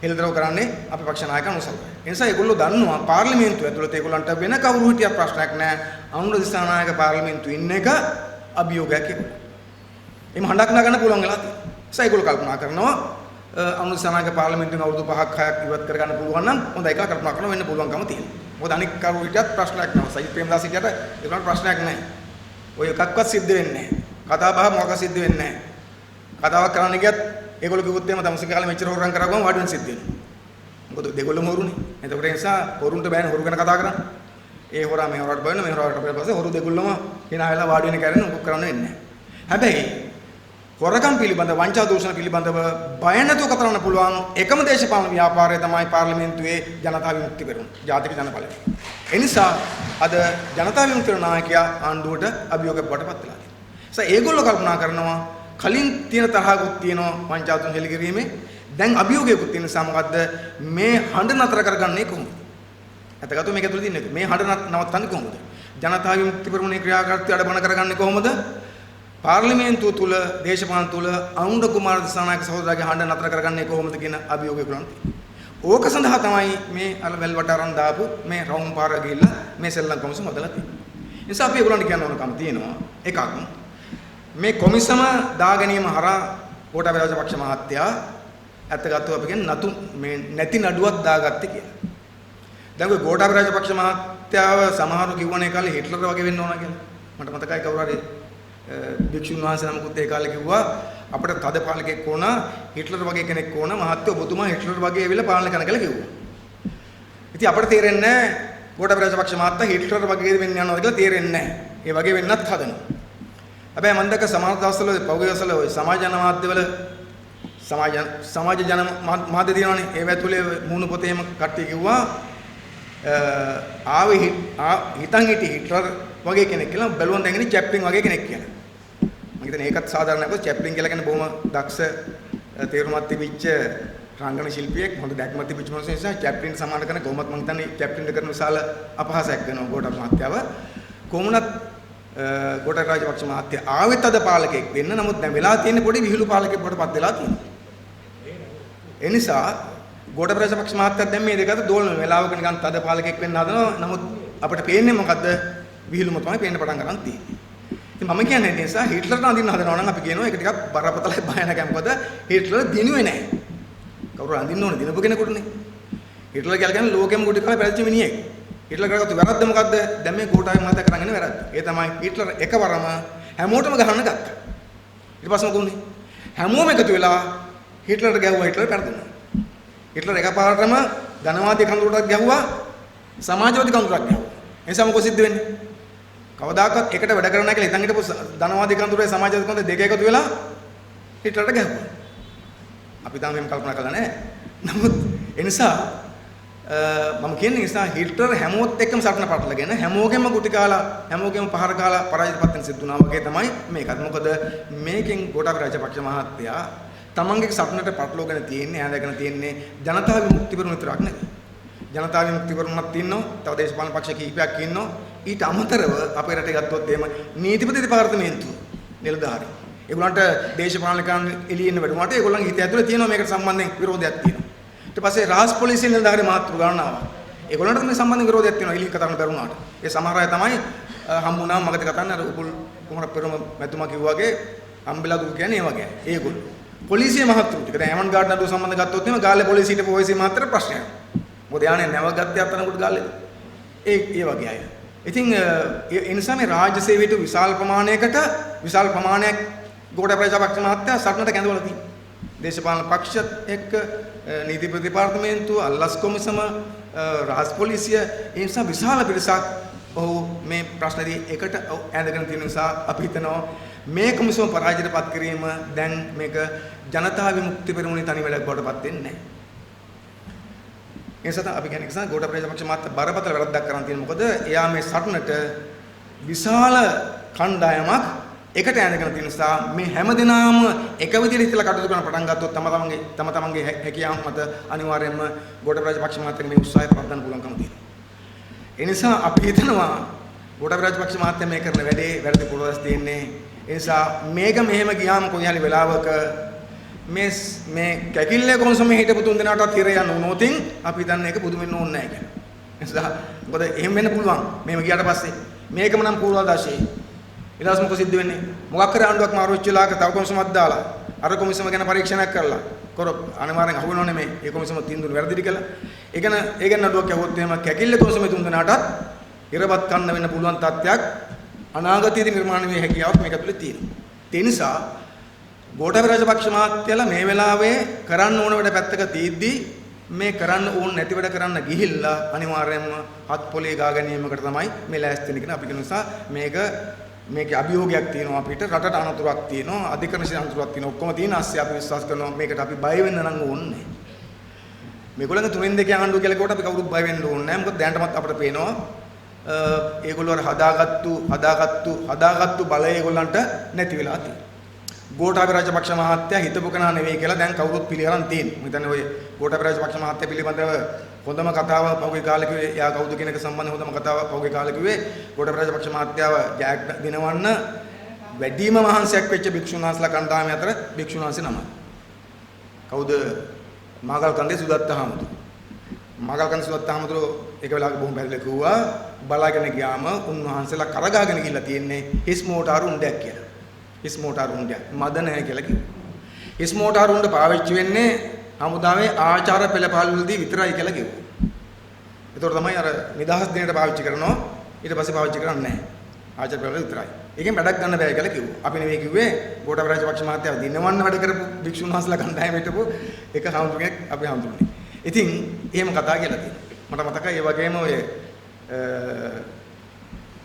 හෙළිදරව් කරන්නේ අපේ පක්ෂ නායකයන් උසල්ලා. ඒ නිසා ඒගොල්ලෝ දන්නවා පාර්ලිමේන්තුව ඇතුළත ඒගොල්ලන්ට වෙන කවුරු හිටියක් ප්‍රශ්නයක් නැහැ. අනුර දිසානායක පාර්ලිමේන්තුවේ ඉන්න එක අභියෝගයක් ඒගොල්ලෝ. එimhe හඬක් නගන්න පුළුවන් වෙලා තියෙනවා. ඒ නිසා ඒගොල්ලෝ කල්පනා කරනවා අනුර දිසානායක පාර්ලිමේන්තුවෙන් අවුරුදු 5ක් 6ක් ඉවත් කරගන්න පුළුවන් නම් හොඳයි කියලා කල්පනා කරනවා වෙන්න පුළුවන්කම තියෙනවා. මොකද අනික් කවුරු හිටියක් ප්‍රශ්නයක් නැහැ. සජිත් ප්‍රේමදාස හිටියට ඒගොල්ලන්ට ප්‍රශ්නයක් නැහැ. ඔය එකක්වත් සිද්ධ වෙන්නේ නැහැ. කතා බහ මොකක් සිද්ධ වෙන්නේ නැහැ. කතාවක් කරන්න ගියත් ඒගොල්ලෝ කිව්වොත් එහෙම තමසි කාලේ මෙච්චර හොරම් කරගම වාඩි වෙන සිද්ධ වෙනවා. මොකද දෙගොල්ලම හොරුනේ. එතකොට ඒ නිසා හොරුන්ට බෑනේ හොරු ගැන කතා කරන්න. ඒ හොරා මේ හොරාට බලන මේ හොරාට පස්සේ හොරු දෙගොල්ලම hina වෙලා වාඩි වෙන කැරෙන මොකක් කරන්න වෙන්නේ නැහැ. හැබැයි හොරකම් පිළිබඳ වංචා දූෂණ පිළිබඳව බය නැතුව කතා කරන්න පුළුවන් එකම දේශපාලන ව්‍යාපාරය තමයි පාර්ලිමේන්තුවේ ජනතා විමුක්ති පෙරමුණ. ජාතික ජනපලය. ඒ නිසා අද ජනතා විමුක්ති නායකයා ආණ්ඩුවට අභියෝගයක් වඩපත් වෙලා තියෙනවා. ඒගොල්ලෝ කල්පනා කරනවා කලින් තියෙන තරහකුත් තියෙනවා වංචාතුන් හෙළිකිරීමේ දැන් අභියෝගයකුත් තියෙන නිසා මොකද්ද මේ හඬ නතර කරගන්නේ කොහොමද? අතගතෝ මේක ඇතුළේ තින්නේ මේ හඬ නවත්තන්නේ කොහොමද? ජනතා විමුක්ති පෙරමුණේ ක්‍රියාකාරීත්වය අඩබන කරගන්නේ කොහොමද? පාර්ලිමේන්තුව තුල දේශපාලන තුල අනුර කුමාර දිසානායක සහෝදරයාගේ හඬ නතර කරගන්නේ කොහොමද කියන අභියෝගය කරන්නේ. ඕක සඳහා තමයි මේ අලවැල් වට අරන් දාපු මේ රවුම් පාර ගිහිල්ලා මේ සෙල්ලම් කොමිසම හදලා තියෙන්නේ. ඒ නිසා අපි ඒගොල්ලන්ට කියන්න ඕනකම තියෙනවා එකක් මේ කොමිසම දා ගැනීම හරහා ගෝඨාභය රාජපක්ෂ මහත්තයා ඇත්තගත්ව අපි කියන්නේ නතු මේ නැති නඩුවක් දාගත්තේ කියලා. දැන් ඔය ගෝඨාභය රාජපක්ෂ මහත්තයාව සමහරව කිව්වනේ කාලේ හිට්ලර් වගේ වෙන්න ඕන කියලා. මට මතකයි කවුරු හරි භික්ෂුන් වහන්සේ නමකුත් ඒ කාලේ කිව්වා අපිට තද පාලකෙක් ඕන හිට්ලර් වගේ කෙනෙක් ඕන මහත්තයෝ ඔබතුමා හිට්ලර් වගේ ඇවිල්ලා පාලනය කරන්න කියලා කිව්වා. ඉතින් අපිට තේරෙන්නේ නැහැ ගෝඨාභය රාජපක්ෂ මහත්තයා හිට්ලර් වගේ වෙන්න යනවා කියලා තේරෙන්නේ නැහැ. ඒ වගේ වෙන්නත් හදනවා. හැබැයි මම දැක්ක සමහර දවස්වල පෞද්ගලික දවස්වල ඔය සමාජ ජන මාධ්‍යවල සමාජ ජන මාධ්‍ය තියෙනවානේ ඒව ඇතුලේ මූණු පොතේම කට්ටිය කිව්වා හිතන් හිටි හිට්ලර් වගේ කෙනෙක් කියලා බැලුවන් දැන් ඉන්නේ චැප්ලින් වගේ කෙනෙක් කියලා. මම හිතන්නේ ඒකත් සාධාරණයි. මොකද චැප්ලින් කියලා කියන්නේ බොහොම දක්ෂ තේරුමක් තිබිච්ච රංගන ශිල්පියෙක්. හොඳ දැක්මක් තිබිච්ච මොනස නිසා චැප්ලින්ට සමාන කරන කොහොමත් මම හිතන්නේ චැප්ලින්ට කරන විශාල අපහාසයක් වෙනවා ගෝඨාභය මහත්තයාව. කොමුණත් ගෝඨාභය රාජපක්ෂ මහත්තයා ආවෙත් අද පාලකෙක් වෙන්න. නමුත් දැන් වෙලා තියෙන පොඩි විහිළු පාලකෙක් වඩපත් වෙලා තියෙනවා. ඒ නිසා ගෝඨාභය රාජපක්ෂ මහත්තයා දැන් මේ දෙක අතර දෝලන වෙලාවක නිකන් තද පාලකෙක් වෙන්න හදනවා. නමුත් අපිට පේන්නේ මොකද්ද? විහිළුම තමයි පේන්න පටන් ගන්න තියෙන්නේ. ඉතින් මම කියන්නේ ඒ නිසා හිට්ලර්ට අඳින්න හදනවා නම් අපි කියනවා ඒක ටිකක් බරපතලයි භයානකයි. මොකද හිට්ලර් දිනුවේ නැහැ. කවුරු අඳින්න ඕනේ දිනපු කෙනෙකුටනේ. හිට්ලර් කියන්නේ ලෝකෙම ගුටි කාලේ පැලච්ච මිනිහෙක්. හිට්ලර් කරගත්තු වැරද්ද මොකද්ද? දැන් මේ ගෝඨාභය මහත්තයා කරගෙන වැරද්ද. ඒ තමයි හිට්ලර් එකවරම හැමෝටම ගහන්න ගත්තා. ඊට පස්සේ මොකුනේ? හැමෝම එකතු වෙලා හිට්ලර්ට ගැහුවා. හිට්ලර් පෙරදුනා. හිට්ලර් එකපාරටම ධනවාදී කඳුරටත් ගැහුවා. සමාජවාදී කඳුරටත් ගැහුවා. ඒ නිසා මොකද සිද්ධ වෙන්නේ? කවදාකවත් එකට වැඩ කරන්න කියලා ඉතින් හිටපු ධනවාදී කඳුරේ සමාජවාදී කඳුරේ දෙක එකතු වෙලා හිට්ලර්ට ගැහුවා. අපි තාම එහෙම කල්පනා කරලා නැහැ. නමුත් ඒ නිසා මම කියන්නේ නිසා හිට්ලර් හැමෝත් එක්කම සටන පටලගෙන හැමෝගෙම ගුටි කාලා හැමෝගෙම පහර කාලා පරාජයටපත් වෙන සිද්ධ වුණා වගේ තමයි මේකත්. මොකද මේකෙන් ගෝඨාභය රාජපක්ෂ මහත්තයා තමන්ගේ සටනට පටලවගෙන තියෙන්නේ හැඳගෙන තියෙන්නේ ජනතා විමුක්ති පෙරමුණ විතරක් නෙවෙයි. ජනතා විමුක්ති පෙරමුණක් තියෙනවා. තව දේශපාලන පක්ෂ කිහිපයක් ඉන්නවා. ඊට අමතරව අපේ රටේ ගත්තොත් එහෙම නීතිපති දෙපාර්තමේන්තුව නිලධාරී. ඒගොල්ලන්ට දේශපාලනිකයන් එළියෙන්න වැඩුණාට ඒගොල්ලන්ගේ හිත ඇතුලේ තියෙනවා මේකට සම්බන්ධයෙන් විරෝධයක් තියෙනවා. ඊට පස්සේ රාජ් පොලිසිය නිලධාරී මාතෘ ගණනාවක්. ඒගොල්ලන්ට මේ සම්බන්ධයෙන් විරෝධයක් තියෙනවා එළිය කතා කරන්න බැරුණාට. ඒ සමහර අය තමයි හම්බුණාම මගට කතාන්නේ අර උපුල් කුමාර පෙරම මැතිතුමා කිව්වාගේ හම්බෙලා දුක කියන්නේ ඒ වගේ. ඒගොල්ලෝ පොලිසිය මහත්තුරු ටික දැන් ඇමන් ගාඩ් නඩුව සම්බන්ධ ගත්තොත් එහෙම ගාල්ලේ පොලිසියට පොලිසිය මහත්තයට ප්‍රශ්නයක්. මොකද යානේ නැව ගත්තේ අතනකට ගාල්ලේ. ඒ වගේ අය. ඉතින් ඒ නිසා මේ රාජ්‍ය සේවයට විශාල ප්‍රමාණයක් ගෝඨාභය රාජපක්ෂ මහත්තයා සටනට කැඳවලා තියෙනවා. දේශපාලන පක්ෂත් එක්ක නීති ප්‍රතිපාර්තමේන්තුව අල්ලස් කොමිසම රාජ් පොලිසිය ඒ නිසා විශාල පිරිසක් ඔහු මේ ප්‍රශ්නදී එකට ඇඳගෙන තියෙන නිසා අපි හිතනවා මේ කොමිසම පරාජයටපත් කිරීම දැන් මේක ජනතා විමුක්ති පෙරමුණේ තනි වැඩක් බවට පත් වෙන්නේ නැහැ. ඒ නිසා අපි කියන්නේ නිසා ගෝඨාභය රාජපක්ෂ මහත්තයා බරපතල වැරද්දක් කරන් තියෙනවා. මොකද එයා මේ සටනට විශාල කණ්ඩායමක් එකට ඇඳගෙන තියෙන නිසා මේ හැමදෙනාම එක විදිහට හිතලා කටයුතු කරන පටන් ගත්තොත් තම තමන්ගේ හැකියාවන් මත අනිවාර්යයෙන්ම ගෝඨාභය රාජපක්ෂ මහත්තයාගේ මේ උත්සාහය පවත්වන්න පුළුවන්කම තියෙනවා. ඒ නිසා අපි හිතනවා ගෝඨාභය රාජපක්ෂ මහත්තයා මේ කරන වැඩේ වැරදි පුරවස් තියෙන්නේ. ඒ නිසා මේක මෙහෙම ගියාම කොහේ හරි වෙලාවක මේ කැකිල්ලේ කොන්සමේ හිටපු තුන් දෙනාටත් හිර යන උනෝතින් අපි හිතන්නේ ඒක පුදුම වෙන්න ඕනේ නැහැ කියලා. ඒ නිසා මොකද එහෙම වෙන්න පුළුවන්. මෙහෙම ගියාට පස්සේ මේකම නම් පූර්වාදර්ශී. ඊළඟට මොකද සිද්ධ වෙන්නේ? මොකක් කර ආණ්ඩුවක් මාරු වෙච්ච වෙලාවක තව කොන්සමක් දාලා අර කොමිසම ගැන පරීක්ෂණයක් කරලා අනිවාර්යෙන් අහුවෙනව නෙමෙයි. ඒ කොමිසම තීන්දුව වැරදිද කියලා. ඒ ගැන නඩුවක් යවුවොත් එහෙම කැකිල්ලේ කොන්සමේ තුන් දෙනාටත් ඉරපත් කන්න වෙන්න පුළුවන් තත්ත්වයක් අනාගතයේදී නිර්මාණය වෙ හැකියාවක් මේක ඇතුලේ තියෙනවා. ඒ නිසා ගෝඨාභය රාජපක්ෂ මහත්තයලා මේ වෙලාවේ කරන්න ඕන වැඩ පැත්තක තීද්දී මේ කරන්න ඕන නැති වැඩ කරන්න ගිහිල්ලා අනිවාර්යයෙන්ම හත් පොලේ ගා ගැනීමකට තමයි මේ ලෑස්ති වෙන අපි කියන නිසා මේකේ අභියෝගයක් තියෙනවා අපිට රටට අනතුරක් තියෙනවා අධිකරණ අනතුරක් තියෙනවා ඔක්කොම තියෙන ASCII අපි විශ්වාස කරනවා මේකට අපි බය වෙන්න නම් ඕනේ මේගොල්ලන්ගේ තුනෙන් දෙකේ ආණ්ඩුව කියලා කොට අපි කවුරුත් බය වෙන්න ඕනේ නැහැ මොකද දැනටමත් අපිට පේනවා ඒගොල්ලෝ අර හදාගත්තු බලය ඒගොල්ලන්ට නැති වෙලා තියෙනවා ගෝඨාභය රාජපක්ෂ මහත්තයා හිතපු කෙනා නෙවෙයි කියලා දැන් කවුරුත් පිළිගන්න තියෙනවා. මම හිතන්නේ ඔය ගෝඨාභය රාජපක්ෂ මහත්තයා පිළිබඳව හොඳම කතාව පහුගිය කාලේ කිව්වේ එයා කවුද කියන එක සම්බන්ධව හොඳම කතාව පහුගිය කාලේ කිව්වේ ගෝඨාභය රාජපක්ෂ මහත්තයාව ජයක් දිනවන්න වැඩිම මහන්සියක් වෙච්ච භික්ෂුන් වහන්සේලා කණ්ඩායම අතර භික්ෂුන් වහන්සේ නම. කවුද? මාගල් කන්දේ සුදත්ත හාමුදුරුවෝ. මාගල් කන්දේ සුදත්ත හාමුදුරුවෝ එක වෙලාවක බොහොම පැහැදිලිව කිව්වා බලාගෙන ගියාම උන්වහන්සේලා කරගාගෙන ගිහිල්ලා තියෙන්නේ හිස් මෝටාරු උණ්ඩයක් කියලා. හිස් මෝටාරු උණ්ඩයක් මද නැහැ කියලා කිව්වා. හිස් මෝටාරු උණ්ඩ පාවිච්චි වෙන්නේ හමුදාවේ ආචාර පෙළපාළුවලදී විතරයි කියලා කිව්වා. ඒතකොට තමයි අර නිදහස් දිනේට පාවිච්චි කරනවා ඊට පස්සේ පාවිච්චි කරන්නේ නැහැ. ආචාර පෙළවල විතරයි. ඒකෙන් වැඩක් ගන්න බෑ කියලා කිව්වා. අපි නෙවෙයි කිව්වේ ගෝඨාභය රාජපක්ෂ මහත්තයා දිනවන්න වැඩ කරපු භික්ෂුන් වහන්සේලා කණ්ඩායම හිටපු එක හාමුදුරුවෙක් අපි හඳුන්වන්නේ. ඉතින් එහෙම කතා කියලා තියෙනවා. මට මතකයි ඒ වගේම ඔය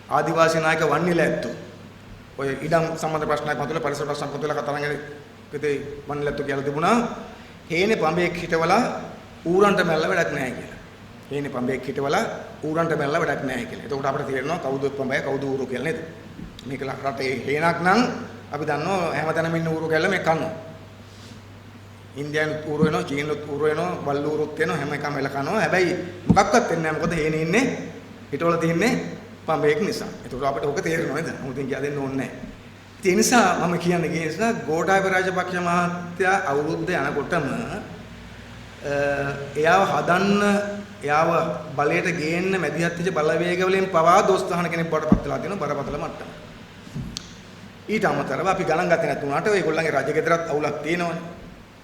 ආදිවාසී නායක වන්නිල ඇත්තෝ ඔය ඉඩම් සම්බන්ධ ප්‍රශ්නයක් මතුවලා පරිසර ප්‍රශ්න මතුවලා කතා කරගෙන කිතේ වන්නිලත්තු කියලා තිබුණා හේනේ පඹේක් හිටවලා ඌරන්ට මැල්ල වැඩක් නැහැ කියලා. හේනේ පඹේක් හිටවලා ඌරන්ට මැල්ල වැඩක් නැහැ කියලා. එතකොට අපිට තේරෙනවා කවුද පඹය කවුද ඌරු කියලා නේද? මේක රටේ හේනක් නම් අපි දන්නවා හැමතැනම ඉන්න ඌරු කියලා මේ කනවා. ඉන්දියානු ඌරු වෙනවා චීනු ඌරු වෙනවා බල්ලු ඌරුත් වෙනවා හැම එකම වෙල කනවා. හැබැයි මොකක්වත් වෙන්නේ නැහැ. මොකද හේනේ ඉන්නේ හිටවල තියන්නේ පඹේක් නිසා. ඒකට අපිට ඕක තේරෙනවා නේද? මොකද කියා දෙන්න ඕනේ නැහැ. ඒ නිසා මම කියන්නේ ඒ නිසා ගෝඨාභය රාජපක්ෂ මහත්තයා අවුරුද්ද යනකොටම එයාව හදන්න එයාව බලයට ගේන්න මැදිහත් වෙච්ච බලවේග වලින් පවා දොස්තහන කෙනෙක් බවට පත් වෙලා තියෙනවා බරපතල මට්ටම. ඊට අමතරව අපි ගණන් ගත්තේ නැතුණාට ඒගොල්ලන්ගේ රජගෙදරත් අවුලක් තියෙනවනේ.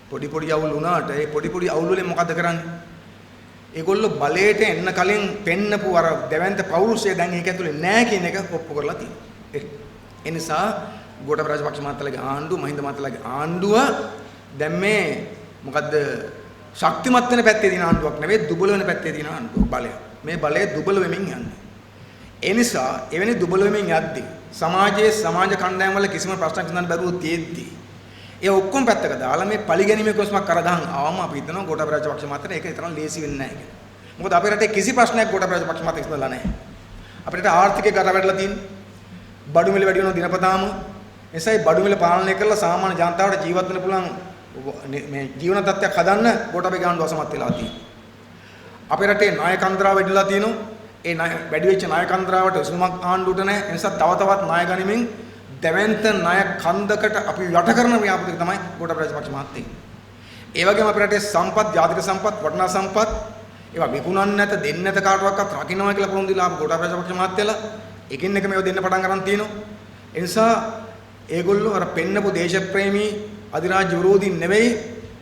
පොඩි අවුල් වුණාට ඒ පොඩි අවුල් වලින් මොකද කරන්නේ? ඒගොල්ලෝ බලයට එන්න කලින් පෙන්නපු අර දෙවන්ත පෞරුෂය දැන් ඒක ඇතුලේ නැහැ කියන එක ඔප්පු කරලා තියෙනවා. ඒ නිසා ගෝඨාභය රාජපක්ෂ මහත්තයාගේ ආණ්ඩුව මහින්ද මහත්තයාගේ ආණ්ඩුව දැන් මේ මොකද්ද ශක්තිමත් වෙන පැත්තේ තියෙන ආණ්ඩුවක් නෙවෙයි දුබල වෙන පැත්තේ තියෙන ආණ්ඩුවක් බලය. මේ බලය දුබල වෙමින් යන්නේ. ඒ නිසා එවැනි දුබල වෙමින් යද්දී සමාජ කණ්ඩායම් වල කිසිම ප්‍රශ්නයක් නෑ බැරුව තියෙද්දී ඒ ඔක්කොම පැත්තක දාලා මේ පරිගැනීමේ කොස්මක් කරගහන් ආවම අපි හිතනවා ගෝඨාභය රාජපක්ෂ මහත්තයා ඒක තරම් ලේසි වෙන්නේ නැහැ කියලා. මොකද අපේ රටේ කිසි ප්‍රශ්නයක් ගෝඨාභය රාජපක්ෂ මහත්තයා ඉස්සෙල්ලා නැහැ. අපේ රට ආර්ථිකය කඩ වැටලා තියෙන්නේ. බඩු මිල වැඩි වෙනවා දිනපතාම. එසයි බඩු මිල පාලනය කරලා සාමාන්‍ය ජනතාවට ජීවත් වෙන්න පුළුවන් මේ ජීවන තත්ත්වයක් හදන්න ගෝඨාභය ගාණ්ඩුව අසමත් වෙලා තියෙනවා. අපේ රටේ ණය කන්දරාව වැඩිලා තියෙනවා. ඒ ණය වැඩි වෙච්ච ණය කන්දරාවට උසුමක් ආණ්ඩුවට නැහැ. ඒ නිසා තව තවත් ණය ගනිමින් දෙවන්ත ණය කන්දකට අපි යට කරන ව්‍යාපෘතික තමයි ගෝඨාභය රාජපක්ෂ මහත්තයා. ඒ වගේම අපේ රටේ සම්පත්, ජාතික සම්පත්, වටිනා සම්පත් ඒවා විකුණන්න නැත, දෙන්න නැත කාටවත් රකින්නවා කියලා පොරොන්දු දීලා ආපු ගෝඨාභය රාජපක්ෂ මහත්තයලා එකින් එක මේව දෙන්න පටන් ගන්න තියෙනවා. ඒ නිසා ඒගොල්ලෝ අර පෙන්නපු දේශප්‍රේමී අධිරාජ්‍ය විරෝධී නෙවෙයි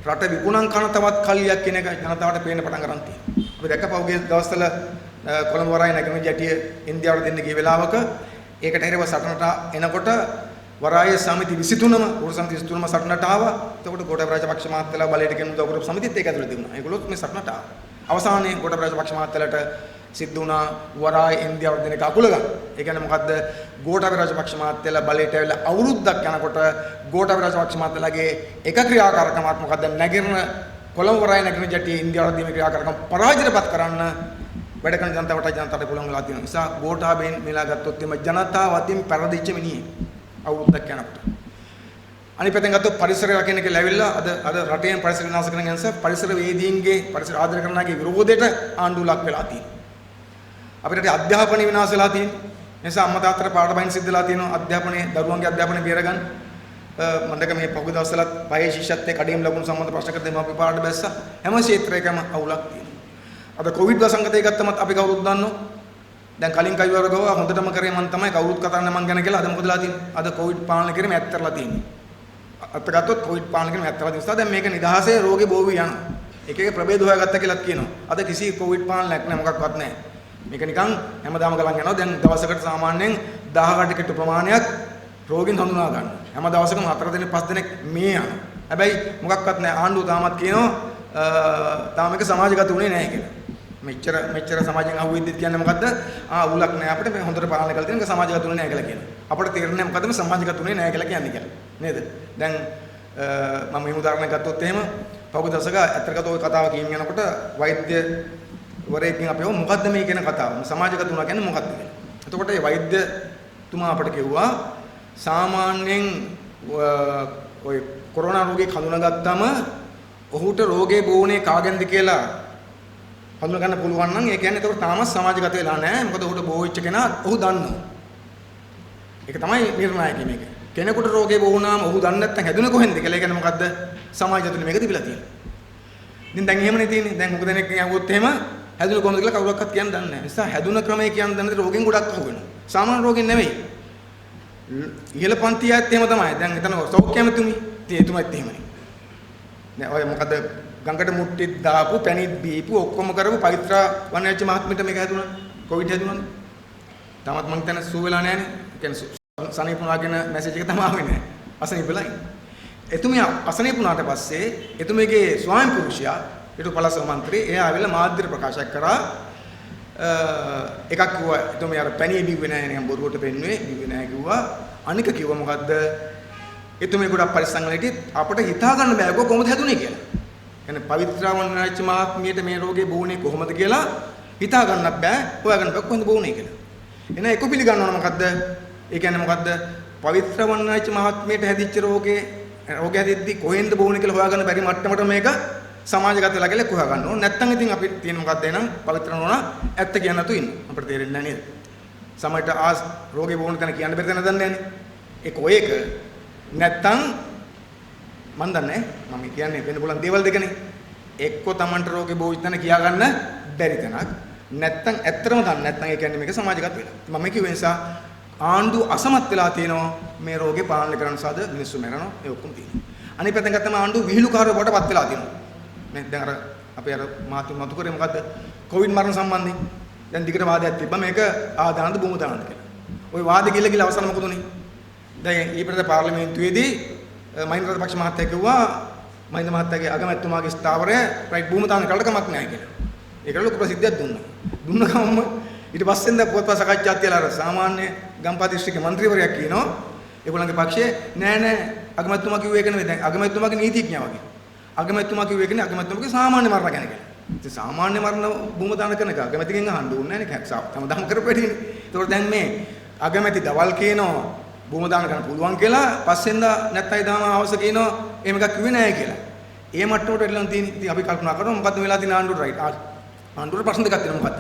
රට විකුණන් කන තවත් කල්ලියක් කියන එක ජනතාවට පේන්න පටන් ගන්න තියෙනවා. අපි දැක්ක පහුගිය දවස්වල කොළඹ වරාය නැගෙනහිර ජැටිය ඉන්දියාවට දෙන්න ගිය වෙලාවක ඒකට එරෙහිව සටනට එනකොට වරාය සමිති 23ම උරු සමිති 23ම සටනට ආවා. එතකොට ගෝඨාභය රාජපක්ෂ මහත්තයලා බලයට ගෙන උදව් කරපු සමිතිත් ඒක ඇතුළේ තිබුණා. ඒගොල්ලොත් මේ සටනට ආවා. අවසානයේ ගෝඨාභය රාජපක්ෂ මහත්තයලාට සිද්ධ වුණා වරාය ඉන්දියාවට දෙන එක අකුල ගන්න. ඒ කියන්නේ මොකද්ද? ගෝඨාභය රාජපක්ෂ මහත්තයලා බලයට ඇවිල්ලා අවුරුද්දක් යනකොට ගෝඨාභය රාජපක්ෂ මහත්තයලාගේ එක ක්‍රියාකාරකමක් මොකද්ද? නැගිරන කොළඹ වරාය නැගින ජැටිය ඉන්දියාවට දීමේ ක්‍රියාකාරකම් පරාජයටපත් කරන්න වැඩ කරන ජනතාවට පුළුවන් වෙලා තියෙනවා. නිසා ගෝඨාභයෙන් මෙලා ගත්තොත් එම ජනතාව අතින් පෙරදිච්ච මිනිහෙක්. අවුරුද්දක් යනකොට. අනිත් පැත්තෙන් ගත්තොත් පරිසරය රකින්න කියලා ඇවිල්ලා අද රටේම පරිසර විනාශ කරන නිසා පරිසර වේදීන්ගේ පරිසර ආදරය කරනගේ විරෝධයට ආණ්ඩුව ලක් වෙලා තියෙනවා. අපිට අධ්‍යාපනය විනාශ වෙලා තියෙනවා. නිසා අම්මා තාත්තට පාඩම් සිද්ධ වෙලා තියෙනවා. අධ්‍යාපනයේ දරුවන්ගේ අධ්‍යාපනය බේරගන්න. මණ්ඩක මේ පහුගිය දවස්වලත් පහේ ශිෂ්‍යත්වයේ කඩේම් ලකුණු සම්බන්ධ ප්‍රශ්න කර දෙමු අපි පාඩම් බැස්සා. හැම ක්ෂේත්‍රයකම අවුලක් තියෙනවා. අද කොවිඩ් වසංගතය ගත්තමත් අපි කවුරුත් දන්නෝ. දැන් කලින් කයිවර ගාව හොඳටම කරේ මම තමයි කවුරුත් කතා කරන්න මං ගැන කියලා අද මොකදලා තියෙන්නේ? අද කොවිඩ් පාලනය කිරීම ඇත්තරලා තියෙන්නේ. අත ගත්තොත් කොවිඩ් පාලනය කිරීම ඇත්තරලා තියෙනවා. දැන් මේක නිදහසේ රෝගේ බෝ වී යනවා. එක එක ප්‍රභේද හොයාගත්තා කියලාත් කියනවා. අද කිසි කොවිඩ් පාලනයක් නැහැ මොකක්වත් නැහැ. මේක නිකන් හැමදාම ගලන් යනවා. දැන් දවසකට සාමාන්‍යයෙන් 1000කට කිට්ටු ප්‍රමාණයක් රෝගීන් හඳුනා ගන්න. හැම දවසකම 4 දිනක් 5 දිනක් මේ යනවා. හැබැයි මොකක්වත් නැහැ. ආණ්ඩුව තාමත් කියනවා තාම මේක සමාජගත උනේ නැහැ කියලා. මෙච්චර සමාජයෙන් අහුවෙද්දිත් කියන්නේ මොකද්ද? උලක් නැහැ අපිට මේ හොඳට පාලනය කරලා තියෙන එක සමාජගත උනේ නැහැ කියලා කියනවා. අපිට තේරෙන්නේ මොකද්ද මේ සමාජගත උනේ නැහැ කියලා කියන්නේ කියලා. නේද? දැන් මම මේ උදාහරණයක් ගත්තොත් එහෙම පහුගිය දවසක ඇත්තටම ඔය කතාව කියමින් යනකොට වෛද්‍ය වරයෙක්ගෙන් අපි මොකද්ද මේ කියන කතාව? සමාජගත උනා කියන්නේ මොකද්ද කියලා. එතකොට මේ වෛද්‍යතුමා අපට කිව්වා සාමාන්‍යයෙන් ඔය කොරෝනා රෝගේ හඳුනාගත්තම ඔහුට රෝගේ බෝනේ කාගෙන්ද කියලා හඳුනා ගන්න පුළුවන් නම් ඒ කියන්නේ ඒක තාමත් සමාජගත වෙලා නැහැ. මොකද ඔහුට බෝ වෙච්ච කෙනා ඔහු දන්නවා. ඒක තමයි නිර්ණායක මේක. කෙනෙකුට රෝගේ බෝ වුණාම ඔහු දන්නේ නැත්නම් හැදුනේ කොහෙන්ද කියලා. ඒ කියන්නේ මොකද්ද? සමාජය තුළ මේක තිබිලා තියෙනවා. ඉතින් දැන් එහෙමනේ තියෙන්නේ. දැන් මොකද දෙනෙක් ඇහුවොත් එහෙම හැදුනේ කොහොමද කියලා කවුරක්වත් කියන්න දන්නේ නැහැ. ඒ නිසා හැදුන ක්‍රමය කියන්න දන්නේ නැති රෝගෙන් ගොඩක් අහු වෙනවා. සාමාන්‍ය රෝගෙන් නෙවෙයි. ඉහළ පන්තියත් එහෙම තමයි. දැන් එතන සෞඛ්‍ය ඇමතුමි. ඉතින් එතුමත් එහෙමයි. දැන් ඔය මොකද ගංගට මුට්ටිත් දාපු පැණිත් බීපු ඔක්කොම කරපු පවිත්‍රා වනයච්ච මහත්මියට මේක හැදුණා. කොවිඩ් හැදුණානේ. තාමත් මං හිතන්නේ සූ වෙලා නැහනේ. ඒ කියන්නේ සනීපුණා කියන මැසේජ් එක තමයි ආවේ නැහැ. අසනීප වෙලා ඉන්නේ. එතුමිය අසනීපුණාට පස්සේ එතුමියගේ ස්වාමි පුරුෂයා ඊට පළාත් මන්ත්‍රී එයා ආවිල්ලා මාධ්‍යට ප්‍රකාශ කරා එකක් කිව්වා එතුමිය අර පැණිය බිව්වේ නැහැ නිකන් බොරුවට පෙන්නුවේ බිව්වේ නැහැ කිව්වා. අනික කිව්වා මොකද්ද? එතුමිය ගොඩක් පරිස්සම් වෙලා හිටියේ අපිට හිතා ගන්න බෑ කොහොමද හැදුනේ කියලා. කියන්නේ පවිත්‍රාවන් රාජ්‍ය මහත්මියට මේ රෝගේ බෝනේ කොහොමද කියලා හිතා ගන්නත් බෑ හොයාගන්න බෑ කොහොමද බෝනේ කියලා. එහෙනම් ඒක පිළිගන්න ඕන මොකද්ද? ඒ කියන්නේ මොකද්ද? පවිත්‍රාවන් රාජ්‍ය මහත්මියට හැදිච්ච රෝගේ හැදෙද්දි කොහෙන්ද බෝනේ කියලා හොයාගන්න බැරි මට්ටමට මේක සමාජගත වෙලා කියලා හොයාගන්න ඕන. නැත්තම් ඉතින් අපි තියෙන මොකද්ද එහෙනම් පවිත්‍ර නෝනා ඇත්ත කියන්න නැතු ඉන්න. අපිට තේරෙන්නේ නැහැ නේද? සමහරට රෝගේ බෝන තැන කියන්න බැරි තැන දන්නේ නැහනේ. ඒක ඔය එක නැත්තම් මන් දන්නේ මම කියන්නේ වෙන පුළුවන් දේවල් දෙකනේ. එක්කෝ Tamanට රෝගේ බෝවිත් තැන කියා ගන්න බැරි තැනක්. නැත්තම් ඇත්තටම දන්නේ නැත්තම් ඒ කියන්නේ මේක සමාජගත වෙලා. මම කිව්ව නිසා ආණ්ඩුව අසමත් වෙලා තියෙනවා මේ රෝගේ පාලනය කරන්න සාද මිනිස්සු මරනවා ඒ ඔක්කොම තියෙනවා. අනිත් පැත්තෙන් ගත්තම ආණ්ඩුව විහිළුකාරව බවටපත් වෙලා තියෙනවා. මේ දැන් අර අපේ අර මතු කරේ මොකද්ද? කොවිඩ් මරණ සම්බන්ධයෙන් දැන් දිගට වාදයක් තිබ්බා මේක ආදානද භූම දානද කියලා. ওই වාදෙ ගිල්ල අවසන් මොකද උනේ? දැන් ඊපෙරද පාර්ලිමේන්තුවේදී මහින්ද රාජපක්ෂ මහත්තයා කිව්වා මහින්ද මහත්තයාගේ අගමැතිතුමාගේ ස්ථාවරය රයිට් භූම දාන කරලා කමක් නැහැ කියලා. ඒකට ලොකු ප්‍රසිද්ධියක් දුන්නා. දුන්න ගමන්ම ඊට පස්සෙන් දැන් පොත්පත් සාකච්ඡාත් කියලා අර සාමාන්‍ය ගම්පහ දිස්ත්‍රික්කේ മന്ത്രിවරයෙක් කියනවා ඒගොල්ලන්ගේ පක්ෂයේ නෑ අගමැතිතුමා කිව්වේ ඒක නෙවෙයි දැන් අගමැතිතුමාගේ නීතිඥයා වගේ. අගමැතිතුමා කිව්වේ ඒක නේ අගමැතිතුමාගේ සාමාන්‍ය මරණ ගැන කියලා. ඉතින් සාමාන්‍ය මරණ භූම දාන කරන එක අගමැතිගෙන් අහන්න ඕනේ නෑනේ තමදම කරපෙඩිනේ. ඒතකොට දැන් මේ අගමැති දවල් කියනවා භූම දාන කරන්න පුළුවන් කියලා පස්සෙන්දා නැත්තයි දාම අවශ්‍ය කියනවා එහෙම එකක් කිව්වේ නෑ කියලා. ඒ මට්ටමට වෙලා තියෙන ඉතින් අපි කල්පනා කරනවා මොකද්ද වෙලා තියෙන ආණ්ඩුවට රයිට් ආණ්ඩුවට ප්‍රශ්න දෙකක් තියෙනවා මොකද්ද?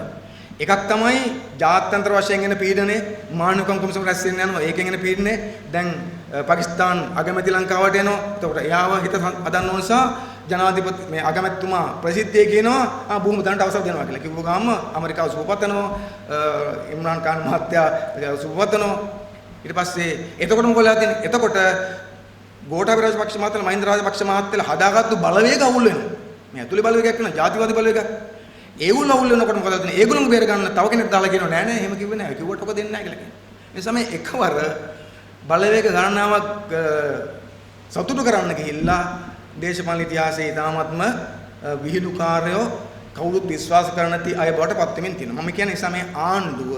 එකක් තමයි ජාත්‍යන්තර වශයෙන් එන පීඩනේ මානවකම් කොමිසම රැස් වෙන්න යනවා ඒකෙන් එන පීඩනේ දැන් පාකිස්තාන් අගමැති ලංකාවට එනවා. එතකොට එයාව හිත හදන්න ඕන නිසා ජනාධිපති මේ අගමැතිතුමා ප්‍රසිද්ධිය කියනවා භූම දානට අවසර දෙනවා කියලා. කිව්ව ගාම ඇමරිකාව සුවපත් වෙනවා ඉම්රාන් ખાන් මහත්තයා සුවපත් වෙනවා. ඊට පස්සේ එතකොට මොකද වෙන්නේ? එතකොට ගෝඨාභය රාජපක්ෂ මහත්තයා මහින්ද රාජපක්ෂ මහත්තයා හදාගත්තු බලවේග අවුල් වෙනවා. මේ ඇතුලේ බලවේගයක් වෙනවා ජාතිවාදී බලවේගයක්. ඒගොල්ලෝ අවුල් වෙනකොට මොකද වෙන්නේ? ඒගොල්ලෝ බේර ගන්න තව කෙනෙක් දාලා කියනවා නෑ නෑ එහෙම කිව්වේ නෑ. කිව්වට ඔක දෙන්නේ නෑ කියලා කියනවා. ඒ නිසා මේ එකවර බලවේග ගණනාවක් සතුටු කරන්න ගිහිල්ලා දේශපාලන ඉතිහාසයේ තාමත්ම විහිළුකාරයෝ කවුරුත් විශ්වාස කරන නැති අය බවට පත් වෙමින් තියෙනවා. මම කියන්නේ නිසා මේ ආණ්ඩුව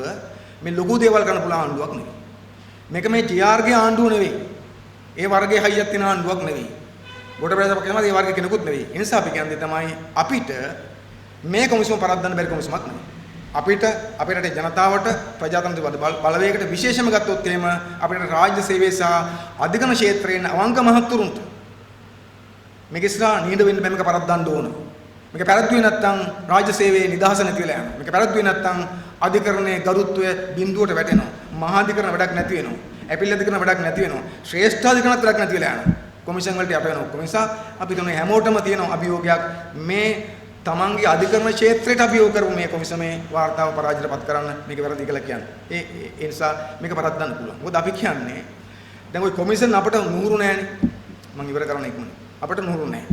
මේ ලොකු දේවල් කරන්න පුළුවන් ආණ්ඩුවක් නෙවෙයි. මේක මේ ජී.ආර්.ගේ ආණ්ඩුව නෙවෙයි. ඒ වර්ගයේ හයියක් තියෙන ආණ්ඩුවක් නෙවෙයි. ගොඩබැල සපකේම ඒ වර්ගයේ කෙනෙකුත් නෙවෙයි. ඒ නිසා අපි කියන්නේ තමයි අපිට මේ කොමිසම පරද්දන්න බැරි කොමිසමක් නෙවෙයි. අපිට අපේ රටේ ජනතාවට ප්‍රජාතන්ත්‍ර බලවේගයකට විශේෂම ගත්තොත් එහෙම අපේ රාජ්‍ය සේවයේ සහ අධිකරණ ක්ෂේත්‍රයේ අවංක මහත්තුරුන්ට මේක ඉස්සරහා නීඩ වෙන්න බෑ මේක පරද්දන්න ඕන. මේක පැරද්දුවේ නැත්නම් රාජ්‍ය සේවයේ නිදහස නැති වෙලා යනවා. මේක පැරද්දුවේ නැත්නම් අධිකරණයේ ගරුත්වය බිඳුවට වැටෙනවා. මහාධිකරණ වැඩක් නැති වෙනවා. ඇපිල් අධිකරණ වැඩක් නැති වෙනවා. ශ්‍රේෂ්ඨාධිකරණත් වැඩක් නැති වෙලා යනවා. කොමිෂන් වලට යට වෙනවා. ඔක්කොම නිසා අපි තුනේ හැමෝටම තියෙන අභියෝගයක් මේ තමන්ගේ අධිකරණ ක්ෂේත්‍රයට අභියෝග කරමු මේ කොමිසමේ වාර්තාව පරාජයටපත් කරන්න මේක වැරදි කියලා කියන්නේ. ඒ නිසා මේක පරද්දන්න පුළුවන්. මොකද අපි කියන්නේ දැන් ওই කොමිෂන් අපට නුහුරු නෑනේ. මම ඉවර කරන්න ඉක්මනට. අපට නුහුරු නෑ.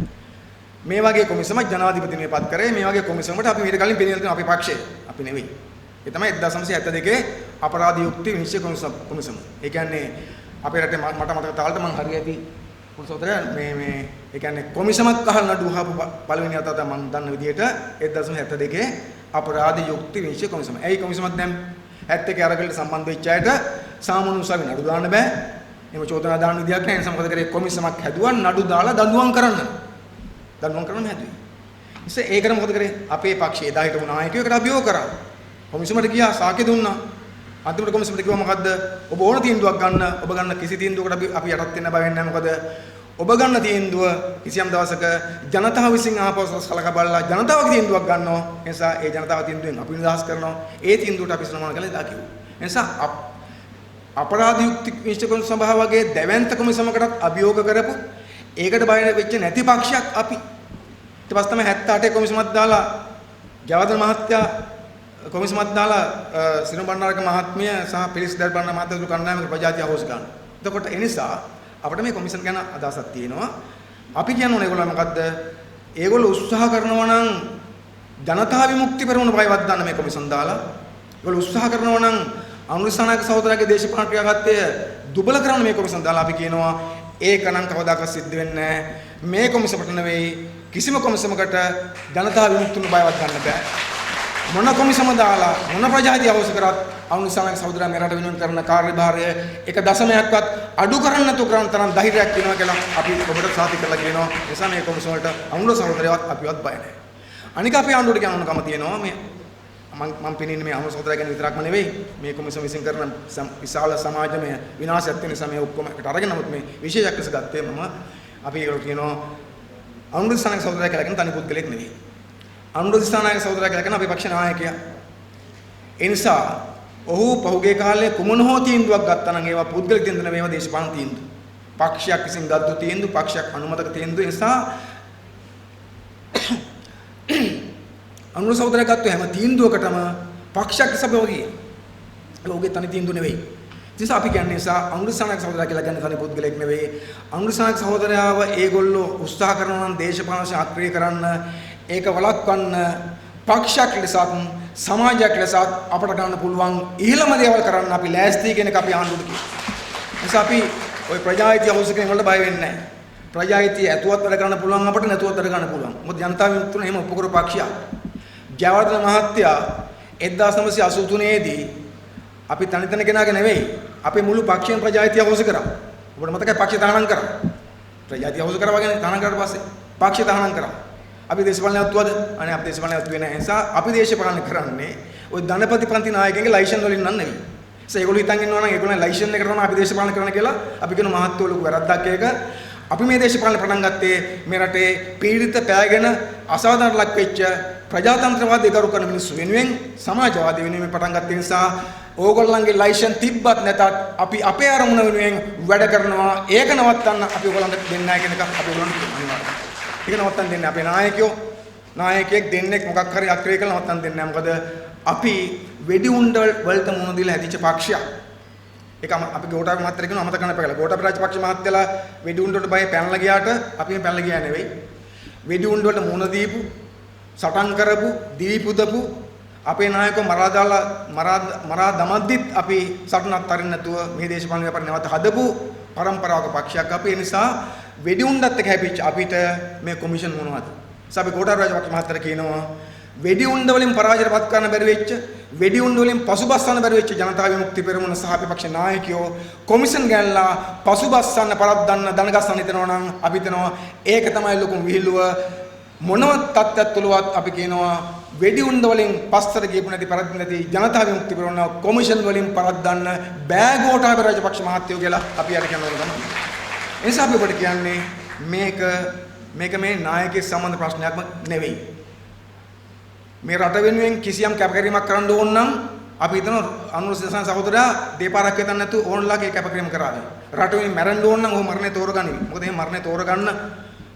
මේ වගේ කොමිසමක් ජනාධිපතිතුමිය පත් කරේ මේ වගේ කොමිසමකට අපි ඊට කලින් පිළිගන්න තියෙන අපේ පක්ෂය. අපි නෙවෙයි. ඒ තමයි 1972 අපරාධ යුක්ති විනිශ්චය කොමිසම. ඒ කියන්නේ අපේ රටේ මට මතක තාලට මම හරියටි පුරුසෝදරයා මේ ඒ කියන්නේ කොමිසමක් අහලා නඩු අහපු පළවෙනි අත තමයි මම දන්න විදිහට 1972 අපරාධ යුක්ති විනිශ්චය කොමිසම. ඒයි කොමිසමක් දැන් 71 අරගලට සම්බන්ධ වෙච්ච අයට සාමාන්‍ය උසාවියේ නඩු දාන්න බෑ. එහෙම චෝදනා දාන්න විදියක් නැහැ. ඒ නිසා මොකද කරේ කොමිසමක් හැදුවා නඩු දාලා දඬුවම් කරන්න. දඬුවම් කරන්න හැදුවේ. ඉතින් ඒකට මොකද කරේ? අපේ පක්ෂයේ එදා හිටපු නායකයෙකුට අභියෝග කරා. කොමිසමට ගියා සාක්ෂි දුන්නා. අන්තිමට කොමිසමට කිව්වා මොකද්ද? ඔබ ඕන තීන්දුවක් ගන්න. ඔබ ගන්න කිසි තීන්දුවකට අපි යටත් වෙන්න බය වෙන්නේ නැහැ. මොකද ඔබ ගන්න තීන්දුව කිසියම් දවසක ජනතාව විසින් ආපහු සලකා බලලා ජනතාවගේ තීන්දුවක් ගන්නවා. ඒ නිසා ඒ ජනතාව තීන්දුවෙන් අපි නිදහස් කරනවා. ඒ තීන්දුවට අපි සම්මාන කළා ඉදා කිව්වා. ඒ නිසා අපරාධ යුක්ති විනිශ්චය කොමිසම වගේ දැවැන්ත කොමිසමකටත් අභියෝග කරපු ඒකට බය වෙච්ච නැති පක්ෂයක් අපි. ඊට පස්සේ තමයි 78 කොමිසමක් දාලා ජයවර්ධන මහත්තයා කොමිසමක් දාලා සිනු බණ්ඩාරක මහත්මිය සහ පිරිස් දර්බන්න මහත්තයා කණ්ඩායමක ප්‍රජාතිය හොස් ගන්න. එතකොට ඒ නිසා අපිට මේ කොමිෂන් ගැන අදහසක් තියෙනවා. අපි කියන්නේ ඒගොල්ලෝ මොකද්ද? ඒගොල්ලෝ උත්සාහ කරනවා නම් ජනතා විමුක්ති පෙරමුණ බයවත් දාන්න මේ කොමිෂන් දාලා. ඒගොල්ලෝ උත්සාහ කරනවා නම් අනුරිසානායක සහෝදරයාගේ දේශපාලන ක්‍රියාගත්තය දුබල කරන්න මේ කොමිෂන් දාලා අපි කියනවා ඒක නම් කවදාකවත් සිද්ධ වෙන්නේ නැහැ. මේ කොමිසමට නෙවෙයි කිසිම කොමිසමකට ජනතා විමුක්තිය බයවත් ගන්න බෑ. මොන කොමිසම දාලා මොන ප්‍රජාතිය අවශ්‍ය කරත් අනුසාරක සහෝදරයා මෙරට වෙනුවෙන් කරන කාර්යභාරය එක දශමයක්වත් අඩු කරන්න නැතුව කරන තරම් ධෛර්යයක් වෙනවා කියලා අපි ඔබට සාතික කරලා කියනවා. ඒ නිසා මේ කොමිසම වලට අනුර සහෝදරයවත් අපිවත් බය නැහැ. අනික අපි ආණ්ඩුවට කියන්න ඕනකම තියෙනවා මේ මම පිනින්නේ මේ අනුර සහෝදරයා ගැන විතරක්ම නෙවෙයි මේ කොමිසම විසින් කරන විශාල සමාජමය විනාශයක් තියෙන නිසා මේ ඔක්කොම එකට අරගෙන නමුත් මේ විශේෂයක් ලෙස ගත්තේ මම අපි ඒකට කියනවා අනුර සහෝදරයා කියලා කියන තනි පුද්ගලෙක් නෙවෙයි. අනුර දිසානායක සහෝදරයා කියලා කියන අපේ පක්ෂ නායකයා. ඒ නිසා ඔහු පහුගිය කාලේ කුමන හෝ තීන්දුවක් ගත්තා නම් ඒවා පුද්ගලික තීන්දුව නෙවෙයි ඒවා දේශපාලන තීන්දුව. පක්ෂයක් විසින් ගත්තු තීන්දුව, පක්ෂයක් අනුමතක තීන්දුව. ඒ නිසා අනුර සහෝදරයා ගත්ත හැම තීන්දුවකටම පක්ෂයක් සබෝගිය. ලෝකේ තනි තීන්දුව නෙවෙයි. ඒ නිසා අපි කියන්නේ නිසා අනුර දිසානායක සහෝදරයා කියලා කියන්නේ තනි පුද්ගලෙක් නෙවෙයි. අනුර දිසානායක සහෝදරයාව ඒගොල්ලෝ උත්සාහ කරනවා නම් දේශපාලන වශයෙන් අක්‍රිය කරන්න ඒක වළක්වන්න පක්ෂයක් ලෙසත් සමාජයක් ලෙසත් අපට ගන්න පුළුවන් ඉහළම දේවල් කරන්න අපි ලෑස්ති කියන එක අපි ආණ්ඩුවට කියනවා. නිසා අපි ওই ප්‍රජාහිතය අවශ්‍යකම් වලට බය වෙන්නේ නැහැ. ප්‍රජාහිතය ඇතුවත් වැඩ කරන්න පුළුවන් අපට නැතුවත් වැඩ කරන්න පුළුවන්. මොකද ජනතා විමුක්තිය එහෙම ඔප්පු කරපු පක්ෂයක්. ජයවර්ධන මහත්තයා 1983 දී අපි තනි කෙනාගේ නෙවෙයි අපේ මුළු පක්ෂයෙන් ප්‍රජාහිතය අවශ්‍ය කරා. ඔබට මතකයි පක්ෂය තහනම් කරා. ප්‍රජාහිතය අවශ්‍ය කරා වගේ තහනම් කරාට පස්සේ පක්ෂය තහනම් කරා. අපි දේශපාලනය අත්වද? අනේ අපි දේශපාලනය අත්ව වෙන නිසා අපි දේශපාලනය කරන්නේ ওই ධනපති පන්ති නායකයන්ගේ ලයිසන් වලින් නම් නෙවෙයි. ඒගොල්ලෝ හිතන් ඉන්නවා නම් ඒගොල්ලෝ ලයිසන් එක කරනවා අපි දේශපාලනය කරන්න කියලා. අපි කියන මහත්වෝ ලොකු වැරද්දක් ඒක. අපි මේ දේශපාලනය පටන් ගත්තේ මේ රටේ පීඩිත පෑගෙන අසාධාරණ ලක් වෙච්ච ප්‍රජාතන්ත්‍රවාදී ගරු කරන මිනිස්සු වෙනුවෙන් සමාජවාදී වෙනුවෙන් පටන් ගත්ත නිසා ඕගොල්ලන්ගේ ලයිසන් තිබ්බත් නැතත් අපි අපේ අරමුණ වෙනුවෙන් වැඩ කරනවා. ඒක නවත්තන්න අපි ඕගොල්ලන්ට දෙන්නේ නැහැ කියන එක අපි ඕගොල්ලන්ට අනිවාර්යයි. ඒක නවත්තන්න දෙන්නේ අපේ නායකයෙක් දෙන්නෙක් මොකක් හරි අක්‍රිය කළා නවත්තන්න දෙන්නේ නැහැ. මොකද අපි වෙඩි උණ්ඩ වලට මුහුණ දීලා හැදිච්ච පක්ෂයක්. ඒක අපි ගෝඨාභය මහත්තයා කියනවා අමතක කරන්න එපා කියලා. ගෝඨාභය රාජපක්ෂ මහත්තයලා වෙඩි උණ්ඩ වලට බය පැනලා ගියාට අපි මේ පැනලා ගියා නෙවෙයි. වෙඩි උණ්ඩ වලට මුහුණ දීපු, සටන් කරපු, දිවි පුදපු අපේ නායකව මරා දමද්දිත් අපි සටනක් අරින්න නැතුව මේ දේශපාලන ව්‍යාපාර නැවත හදපු පරම්පරාවක පක්ෂයක් අපි. ඒ නිසා වෙඩි උණ්ඩත් එක්ක හැපිච්ච අපිට මේ කොමිෂන් මොනවද? අපි ගෝඨාභය රාජපක්ෂ මහත්තයා කියනවා වෙඩි උණ්ඩ වලින් පරාජයටපත් කරන්න බැරි වෙච්ච, වෙඩි උණ්ඩ වලින් පසුබස්සන්න බැරි වෙච්ච ජනතා විමුක්ති පෙරමුණ සහ අපේ නායකයෝ කොමිෂන් ගැනලා පසුබස්සන්න පරද්දන්න දනගස්සන්න හිතනවා නම් අපි හිතනවා ඒක තමයි ලොකුම විහිළුව. මොනවත් තත්ත්වයක් තුලවත් අපි කියනවා වෙඩි උණ්ඩ වලින් පස්සට ගියපු නැති පරද්ද නැති ජනතා විමුක්ති පෙරමුණ කොමිෂන් වලින් පරද්දන්න බෑ ගෝඨාභය රාජපක්ෂ මහත්තයෝ කියලා අපි යට කරනවා තමයි. ඒ නිසා අපි ඔබට කියන්නේ මේක මේ නායකයෙක් සම්බන්ධ ප්‍රශ්නයක්ම නෙවෙයි. මේ රට වෙනුවෙන් කිසියම් කැපකිරීමක් කරන්න ඕන නම් අපි හිතන අනුර සිරසන් සහෝදරයා දෙපාරක් වෙතන් නැතු ඕන්ලාගේ කැපකිරීම කරාවි. රට වෙනුවෙන් මැරෙන්න ඕන නම් ඔහු මරණය තෝරගනිවි. මොකද එහෙම මරණය තෝරගන්න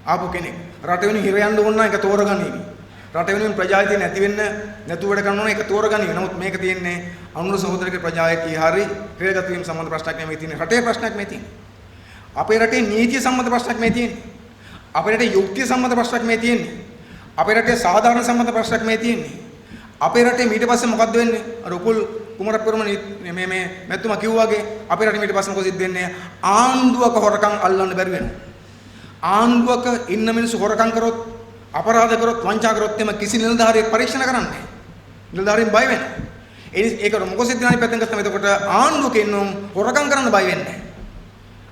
ආපු කෙනෙක්. රට වෙනුවෙන් හිර යන්න ඕන නම් ඒක තෝරගනිවි. රට වෙනුවෙන් ප්‍රජාහිතය නැති වෙන්න නැතුව වැඩ කරන්න ඕන ඒක තෝරගනිවි. නමුත් මේක තියෙන්නේ අනුර සහෝදරගේ ප්‍රජාහිතය හරි ක්‍රියාගත වීම සම්බන්ධ ප්‍රශ්නයක් නෙමෙයි තියෙන්නේ. රටේ ප්‍රශ්නයක් මේ තියෙන්නේ. අපේ රටේ නීතිය සම්බන්ධ ප්‍රශ්නයක් මේ තියෙන්නේ. අපේ රටේ යුක්තිය සම්බන්ධ ප්‍රශ්නයක් මේ තියෙන්නේ. අපේ රටේ සාධාරණ සම්බන්ධ ප්‍රශ්නයක් මේ තියෙන්නේ. අපේ රටේ ඊට පස්සේ මොකද්ද වෙන්නේ? අර උපුල් කුමරපෙරමුණ මේ මෙතුමා කිව්වාගේ අපේ රටේ ඊට පස්සේ මොකද සිද්ධ වෙන්නේ? ආණ්ඩුවක හොරකම් අල්ලන්න බැරි වෙනවා. ආණ්ඩුවක ඉන්න මිනිස්සු හොරකම් කරොත්, අපරාධ කරොත්, වංචා කරොත් එම කිසි නිලධාරියෙක් පරීක්ෂණ කරන්නේ නැහැ. නිලධාරියෙන් බය වෙනවා. ඒක මොකද සිද්ධ වෙනයි පැත්තෙන් ගත්තම එතකොට ආණ්ඩුවක ඉන්නම් හොරකම් කරන්න බය වෙන්නේ නැහැ.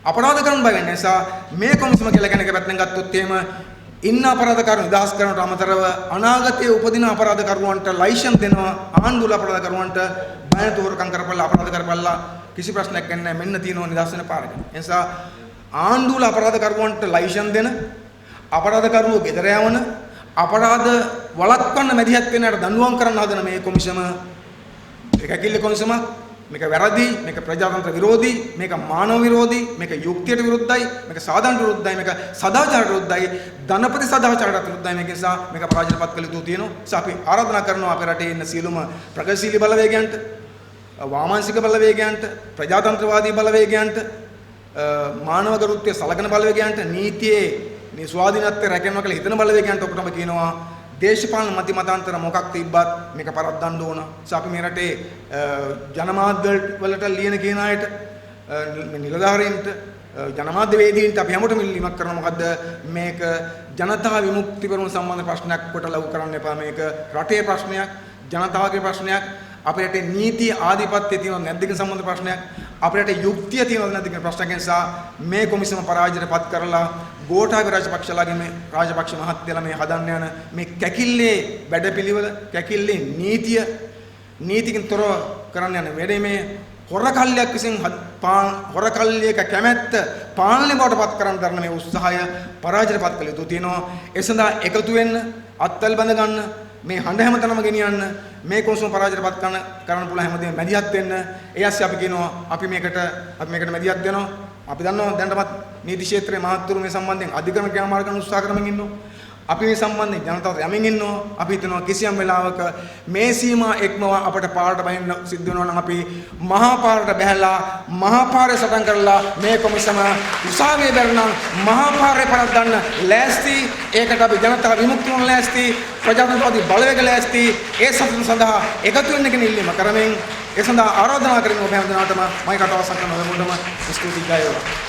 අපරාධ කරන්න බය වෙන්නේ නිසා මේ කොමිසම කියලා කෙනෙක් පැත්තෙන් ගත්තොත් එහෙම ඉන්න අපරාධකරු නිදහස් කරනට අමතරව අනාගතයේ උපදින අපරාධකරුවන්ට ලයිසන් දෙනවා ආණ්ඩුවල අපරාධකරුවන්ට බය නැතුව හොරකම් කරපල්ලා අපරාධ කරපල්ලා කිසි ප්‍රශ්නයක් නැහැ මෙන්න තියෙනවා නිදහස් වෙන පාරක. ඒ නිසා ආණ්ඩුවල අපරාධකරුවන්ට ලයිසන් දෙන අපරාධකරුවෝ ගෙදර යවන අපරාධ වළක්වන්න මැදිහත් වෙනාට දඬුවම් කරන්න හදන මේ කොමිසම ඒක ඇකිල්ල කොමිසම මේක වැරදි, මේක ප්‍රජාතන්ත්‍ර විරෝධී, මේක මානව විරෝධී, මේක යුක්තියට විරුද්ධයි, මේක සාධාරණ විරුද්ධයි, මේක සදාචාරයට විරුද්ධයි, ධනපති සදාචාරයට විරුද්ධයි. මේක නිසා මේක පරාජයටපත් කළ යුතු තියෙනවා. නිසා අපි ආරාධනා කරනවා අපේ රටේ ඉන්න සියලුම ප්‍රගතිශීලී බලවේගයන්ට, වාමාංශික බලවේගයන්ට, ප්‍රජාතන්ත්‍රවාදී බලවේගයන්ට, මානව ගරුත්වයේ සලකන බලවේගයන්ට, නීතියේ ස්වාධීනත්වය රැකෙනවා කියලා හිතන බලවේගයන්ට ඔක්කොටම කියනවා දේශපාලන මති මතාන්තර මොකක් තිබ්බත් මේක පරද්දන්න ඕන. අපි මේ රටේ ජනමාධ්‍ය වලට ලියන කියන අයට නිලධාරීන්ට ජනමාධ්‍ය වේදීන්ට අපි හැමෝටම ඉල්ලීමක් කරනවා මොකද්ද මේක ජනතා විමුක්ති පෙරමුණ සම්බන්ධ ප්‍රශ්නයක් කොට ලව් කරන්න එපා. මේක රටේ ප්‍රශ්නයක්, ජනතාවගේ ප්‍රශ්නයක්, අපේ රටේ නීති ආධිපත්‍යය තියෙනවද නැද්ද කියන සම්බන්ධ ප්‍රශ්නයක්, අපේ රටේ යුක්තිය තියෙනවද නැද්ද කියන ප්‍රශ්නයක් නිසා මේ කොමිසම පරාජයටපත් කරලා ගෝඨාභය රාජපක්ෂලාගේ මේ රාජපක්ෂ මහත්තයලා මේ හදන්න යන මේ කැකිල්ලේ වැඩපිළිවෙල, කැකිල්ලේ නීතිකින් තොරව කරන්න යන වැඩේ මේ හොරකල්ලියක් විසින් හොරකල්ලියක කැමැත්ත පාලනය බවට පත් කරන්න දරන මේ උත්සාහය පරාජයටපත් කළ යුතු තියෙනවා. ඒ සඳහා එකතු වෙන්න, අත්වල බඳ ගන්න, මේ හඬ හැමතැනම ගෙනියන්න, මේ කොමිසම පරාජයටපත් කරන්න පුළුවන් හැමදේම මැදිහත් වෙන්න. ඒ ඇස්සේ අපි කියනවා අපි මේකට මැදිහත් වෙනවා. අපි දන්නවා දැනටමත් නීති ක්ෂේත්‍රයේ මහත්තුරු මේ සම්බන්ධයෙන් අධිකරණ ක්‍රියාමාර්ග ගන්න උත්සාහ කරමින් ඉන්නවා. අපි මේ සම්බන්ධයෙන් ජනතාවට යමින් ඉන්නවා. අපි හිතනවා කිසියම් වෙලාවක මේ සීමා එක්මවා අපට පාරට බහින්න සිද්ධ වෙනවා නම් අපි මහා පාරට බැහැලා මහා පාරේ සටන් කරලා මේ කොමිසම උසාවියේ බැරනම් මහා පාරේ පරද්දන්න ලෑස්ති. ඒකට අපි ජනතා විමුක්ති මොන ලෑස්ති, ප්‍රජාතන්ත්‍රවාදී බලවේග ලෑස්ති. ඒ සතුන් සඳහා එකතු වෙන්න කියන ඉල්ලීම කරමින් ඒ සඳහා ආරාධනා කරමින් ඔබ හැම දිනකටම මම කටවසක් කරන ඔබ මුලම ස්තුති ගායවා.